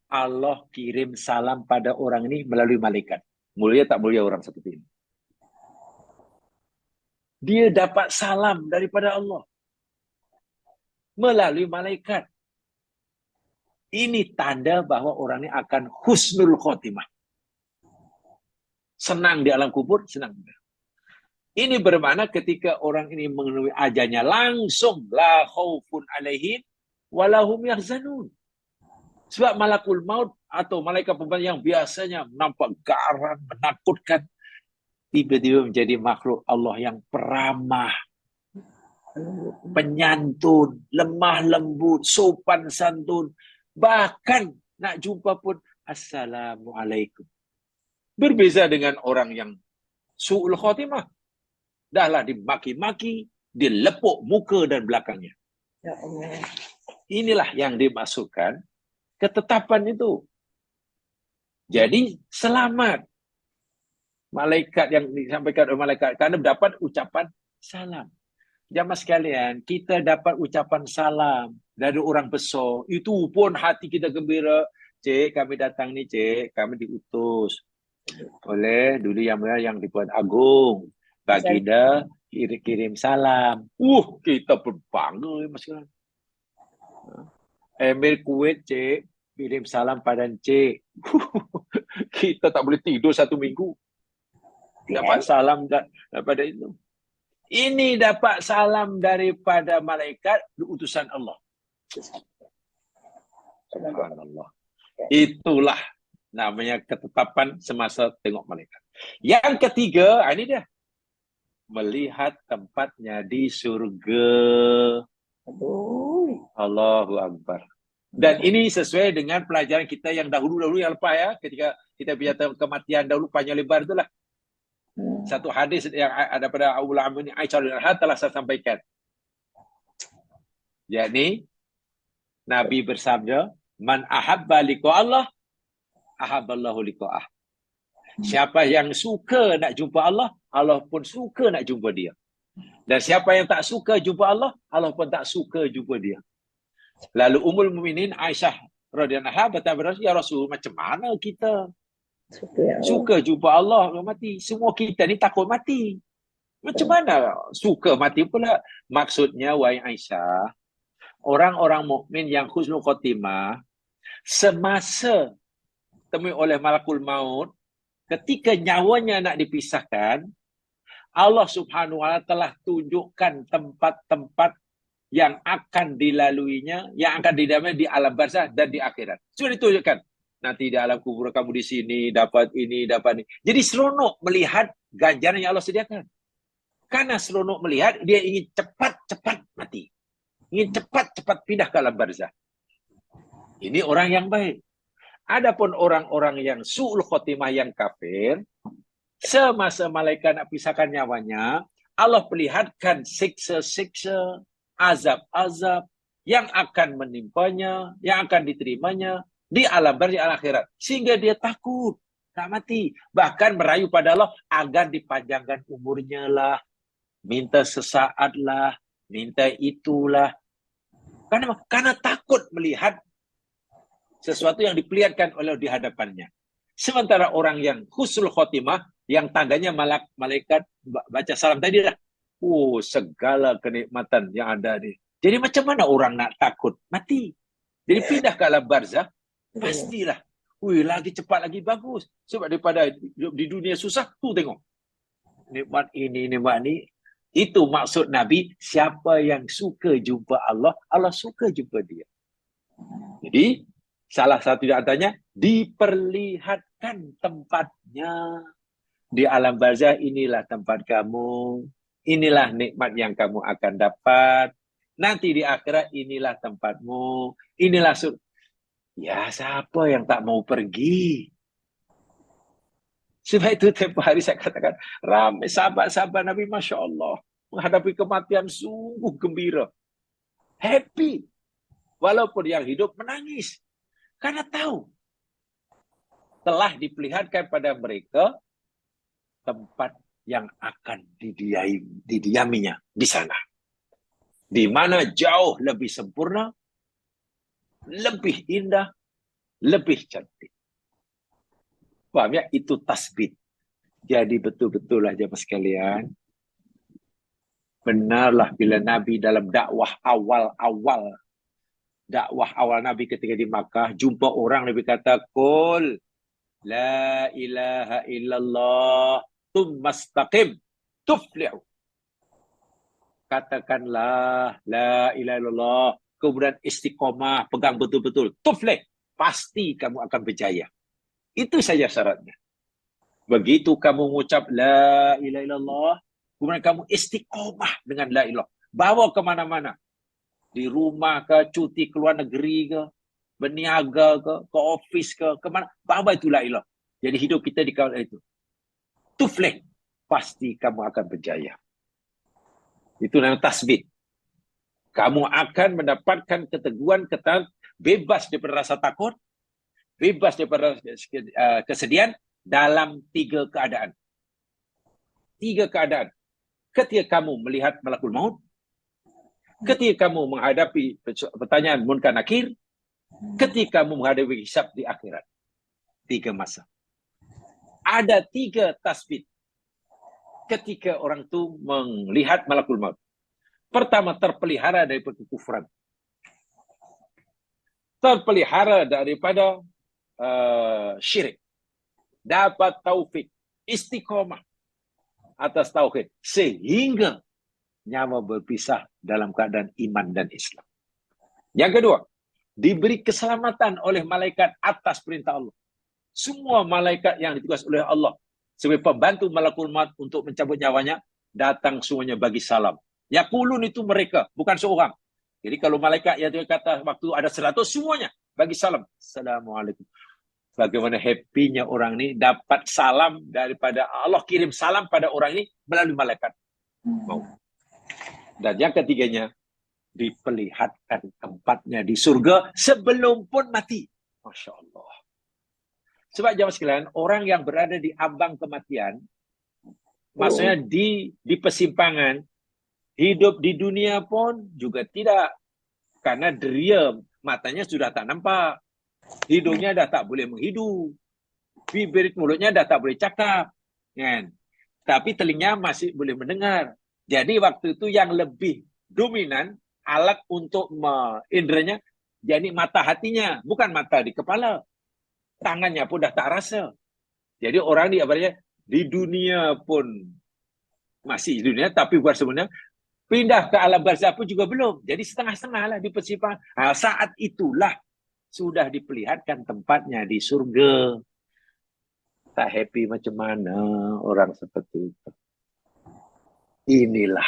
Allah kirim salam pada orang ini melalui malaikat. Mulia tak mulia orang seperti ini. Dia dapat salam daripada Allah melalui malaikat. Ini tanda bahawa orang ini akan husnul khotimah. Senang di alam kubur, senang. Ini bermakna ketika orang ini memenuhi ajalnya langsung la khaufun alaihim walahum yahzanun. Sebab malakul maut atau malaikat pembantu yang biasanya nampak garang, menakutkan, tiba-tiba menjadi makhluk Allah yang peramah, penyantun, lemah lembut, sopan santun. Bahkan nak jumpa pun assalamualaikum. Berbeza dengan orang yang su'ul khotimah. Dahlah dimaki-maki, dilepuk muka dan belakangnya. Ya Allah. Inilah yang dimasukkan ketetapan itu. Jadi selamat. Malaikat yang disampaikan oleh malaikat karena dapat ucapan salam. Jamaah sekalian, kita dapat ucapan salam dari orang besar. Itu pun hati kita gembira. Cik, kami datang ni cik, kami diutus oleh dulu yang dibuat Agung. Baginda kirim salam. Kita pun bangga masih. Emir Kuwait cik, kirim salam pada cik. Kita tak boleh tidur 1 minggu. Dapat salam daripada itu. Ini dapat salam daripada malaikat utusan Allah. Subhanallah. Itulah namanya ketetapan semasa tengok malaikat. Yang ketiga, ini dia. Melihat tempatnya di surga. Allahu Akbar. Dan ini sesuai dengan pelajaran kita yang dahulu-dahulu yang lepas ya. Ketika kita bicara kematian dahulu panjang lebar itulah. Satu hadis yang ada pada ulama ini Aisyah radhiyallahu anha telah saya sampaikan. Yakni Nabi bersabda, "Man ahabba liqa Allah, ahabballahu liqa'ah." Siapa yang suka nak jumpa Allah, Allah pun suka nak jumpa dia. Dan siapa yang tak suka jumpa Allah, Allah pun tak suka jumpa dia. Lalu Ummul Mukminin Aisyah radhiyallahu anha bertanya, "Ya Rasul, macam mana kita suka jumpa Allah kalau mati? Semua kita ni takut mati. Macam mana suka mati pula?" Maksudnya, wahai Aisyah, orang-orang mukmin yang husnul khotimah semasa temui oleh malakul maut, ketika nyawanya nak dipisahkan, Allah Subhanahu wa taala telah tunjukkan tempat-tempat yang akan dilaluinya, yang akan didamai di alam barzah dan di akhirat. Sudah ditunjukkan. Nanti di alam kubur kamu di sini dapat ini, dapat ini. Jadi seronok melihat ganjaran yang Allah sediakan. Karena seronok melihat, dia ingin cepat-cepat mati. ingin cepat-cepat pindah ke alam barzah. Ini orang yang baik. Adapun orang-orang yang su'ul khotimah, yang kafir, semasa malaikat nak pisahkan nyawanya, Allah perlihatkan siksa-siksa, azab-azab yang akan menimpanya, yang akan diterimanya di alam barzah, akhirat. Sehingga dia takut tak mati. Bahkan merayu pada Allah agar dipanjangkan umurnya lah, minta sesaat lah, minta itulah. Karena takut melihat sesuatu yang diperlihatkan oleh di hadapannya. Sementara orang yang husnul khotimah, yang tandanya malaikat baca salam tadi lah. Oh, segala kenikmatan yang ada ni. Jadi macam mana orang nak takut mati? Jadi pindah ke alam barzah, pastilah. Wih, lagi cepat, lagi bagus. Sebab daripada di dunia susah, tu tengok. Nikmat ini, nikmat ni. Itu maksud Nabi, siapa yang suka jumpa Allah, Allah suka jumpa dia. Jadi, salah satu di antaranya, diperlihatkan tempatnya. Di alam barzah, inilah tempat kamu. Inilah nikmat yang kamu akan dapat. Nanti di akhirat, inilah tempatmu. Inilah surga. Ya, siapa yang tak mau pergi? Sebab itu tempoh hari saya katakan, ramai sahabat-sahabat Nabi, Masya Allah, menghadapi kematian sungguh gembira. Happy. Walaupun yang hidup menangis. Karena tahu, telah diperlihatkan pada mereka tempat yang akan didiaminya di sana. Di mana jauh lebih sempurna, lebih indah, lebih cantik. Paham ya? Itu tasbih. Jadi betul-betul lah jemaah sekalian. Benarlah bila Nabi dalam dakwah awal Nabi ketika di Makkah, jumpa orang, Nabi kata, Qul la ilaha illallah tummastaqim tuflihu. Katakanlah la ilaha illallah, kemudian istiqomah, pegang betul-betul, tuflih, pasti kamu akan berjaya. Itu saja syaratnya. Begitu kamu mengucap la ilaha illallah, kemudian kamu istiqomah dengan la ilah, bawa kemana-mana, di rumah ke, cuti ke luar negeri ke, berniaga ke office ke, kemana, bawa itu la ilah. Jadi hidup kita di kawasan itu. Tuflih, pasti kamu akan berjaya. Itu namanya tasbih. Kamu akan mendapatkan keteguhan, ketaatan, bebas daripada rasa takut, bebas daripada kesedihan dalam 3 keadaan. 3 keadaan. Ketika kamu melihat malakul maut, ketika kamu menghadapi pertanyaan munkar nakir, ketika kamu menghadapi hisab di akhirat. 3 masa. Ada 3 tasbih ketika orang itu melihat malakul maut. Pertama, terpelihara daripada kekufuran. Terpelihara daripada syirik. Dapat taufik, istiqomah atas tauhid. Sehingga nyawa berpisah dalam keadaan iman dan Islam. Yang kedua, diberi keselamatan oleh malaikat atas perintah Allah. Semua malaikat yang ditugas oleh Allah sebagai pembantu malakul maut untuk mencabut nyawanya, datang semuanya bagi salam. Yaqulun itu mereka, bukan seorang. Jadi kalau malaikat yang dia kata waktu ada 100, semuanya bagi salam. Assalamualaikum. Bagaimana happy-nya orang ini dapat salam daripada Allah, kirim salam pada orang ini melalui malaikat. Dan yang ketiganya, diperlihatkan tempatnya di surga sebelum pun mati. Masya Allah. Sebab jemaah sekalian, orang yang berada di ambang kematian, maksudnya di persimpangan, hidup di dunia pun juga tidak. Karena deria, matanya sudah tak nampak. Hidungnya dah tak boleh menghidu. Bibir mulutnya dah tak boleh cakap. Kan? Tapi telinga masih boleh mendengar. Jadi waktu itu yang lebih dominan, alat untuk inderanya, jadi mata hatinya. Bukan mata di kepala. Tangannya pun dah tak rasa. Jadi orang di dunia pun masih di dunia, tapi bukan sebenarnya. Pindah ke alam barzah pun juga belum. Jadi setengah-setengah lah di persimpangan. Saat itulah sudah diperlihatkan tempatnya di surga. Tak happy macam mana orang seperti itu. Inilah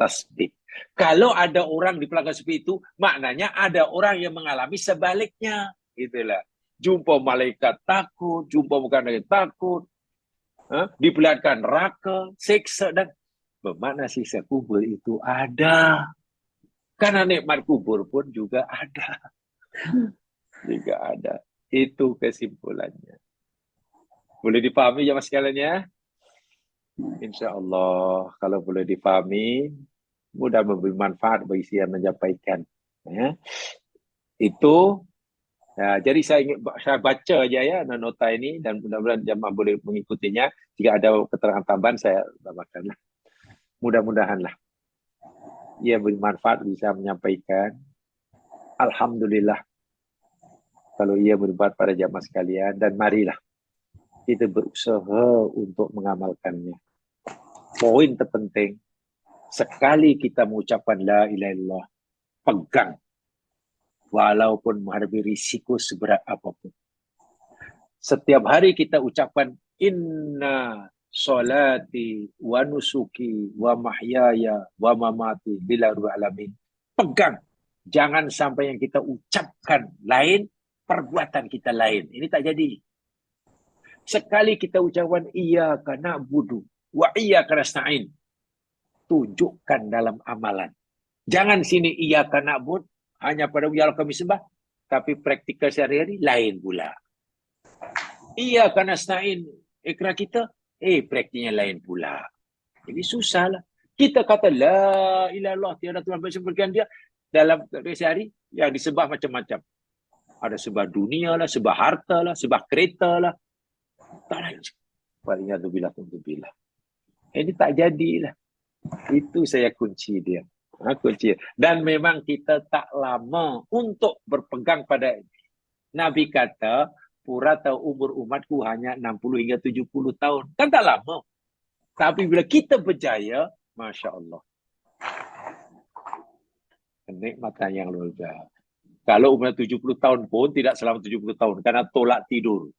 tasbih. Kalau ada orang diperlakukan seperti itu, maknanya ada orang yang mengalami sebaliknya. Itulah. Jumpa malaikat takut, jumpa bukan malaikat takut, diperlihatkan neraka, siksa, dan bermakna siksa kubur itu ada. Karena nikmat kubur pun juga ada. Juga ada. Itu kesimpulannya. Boleh dipahami jemaah sekalian ya? InsyaAllah kalau boleh dipahami, mudah memberi manfaat bagi si yang menyampaikan. Ya. Itu, ya, jadi saya baca aja ya nota ini dan mudah-mudahan jemaah boleh mengikutinya. Jika ada keterangan tambahan saya tambahkanlah. Mudah-mudahanlah ia bermanfaat bisa menyampaikan. Alhamdulillah kalau ia berbuat pada jemaah sekalian, dan marilah kita berusaha untuk mengamalkannya. Poin terpenting, sekali kita mengucapkan la ilaha illallah, pegang. Walaupun menghadapi risiko seberat apapun. Setiap hari kita ucapkan inna salati wa nusuki wa mahyaya wa mamati lillahi rabbil alamin. Pegang. Jangan sampai yang kita ucapkan lain, perbuatan kita lain. Ini tak jadi. Sekali kita ucapkan iyyaka na'budu wa iyyaka nasta'in, tunjukkan dalam amalan. Jangan sini iyyaka na'bud, hanya pada ya Allah kami sembah, tapi praktikal sehari-hari lain pula. Iyyaka nasta'in, ikrar kita, praktiknya lain pula. Jadi susahlah. Kita kata la ilaha illallah, tiada Tuhan bersembahkan dia, dalam sehari yang disembah macam-macam. Ada sembah dunia lah, sembah harta lah, sembah kereta lah. Palingnya bila. Ini tak jadilah. Itu saya kunci dia. Kunci. Dan memang kita tak lama untuk berpegang pada ini. Nabi kata, purata umur umatku hanya 60 hingga 70 tahun. Kan tak lama. Tapi bila kita berjaya, Masya Allah. Kenikmatan yang luar biasa. Kalau umur 70 tahun pun tidak selama 70 tahun. Karena tolak tidur.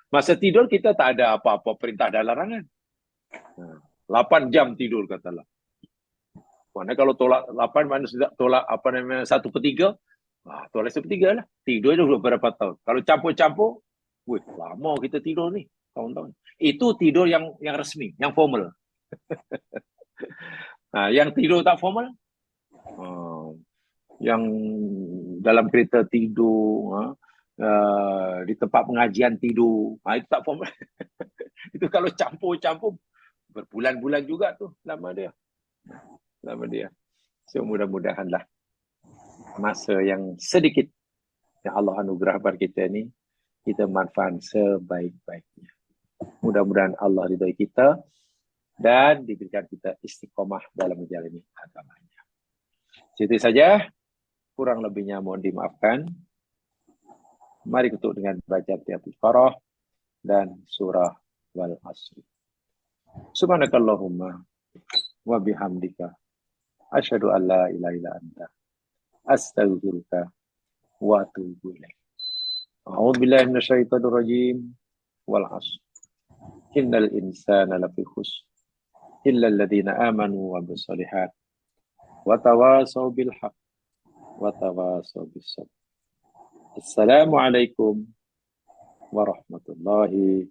Masa tidur kita tak ada apa-apa perintah dan larangan. 8 jam tidur katalah. Mana kalau tolak 8, mana sudah tolak 1/3? Tolak 1/3 lah. Tidur itu beberapa tahun. Kalau campur-campur, lama kita tidur ni. Tahun-tahun. Itu tidur yang resmi, yang formal. Yang tidur tak formal, yang dalam kereta tidur, di tempat pengajian tidur, itu tak formal. Itu kalau campur-campur, berbulan-bulan juga tu lama dia. So mudah-mudahanlah masa yang sedikit yang Allah anugerah kepada kita ni, kita manfaat sebaik-baiknya. Mudah-mudahan Allah ridai kita dan diberikan kita istiqomah dalam menjalani agamanya. Itu saja, kurang lebihnya mohon dimaafkan. Mari kita dengan baca Al-Baqarah dan surah Wal Asr. Subhanakallahumma wa bihamdika asyhadu an la ilaha illa anta astaghfiruka wa atubu ilaik. A'udzu billahi minasyaitonir rajim. Wal 'ashr. Innal insana lafi khusr illa alladziina aamanu wa amilus shalihaat wa tawashaw bil haqq wa tawashaw bis sabr. Assalamualaikum warahmatullahi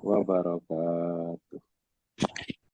wabarakatuh.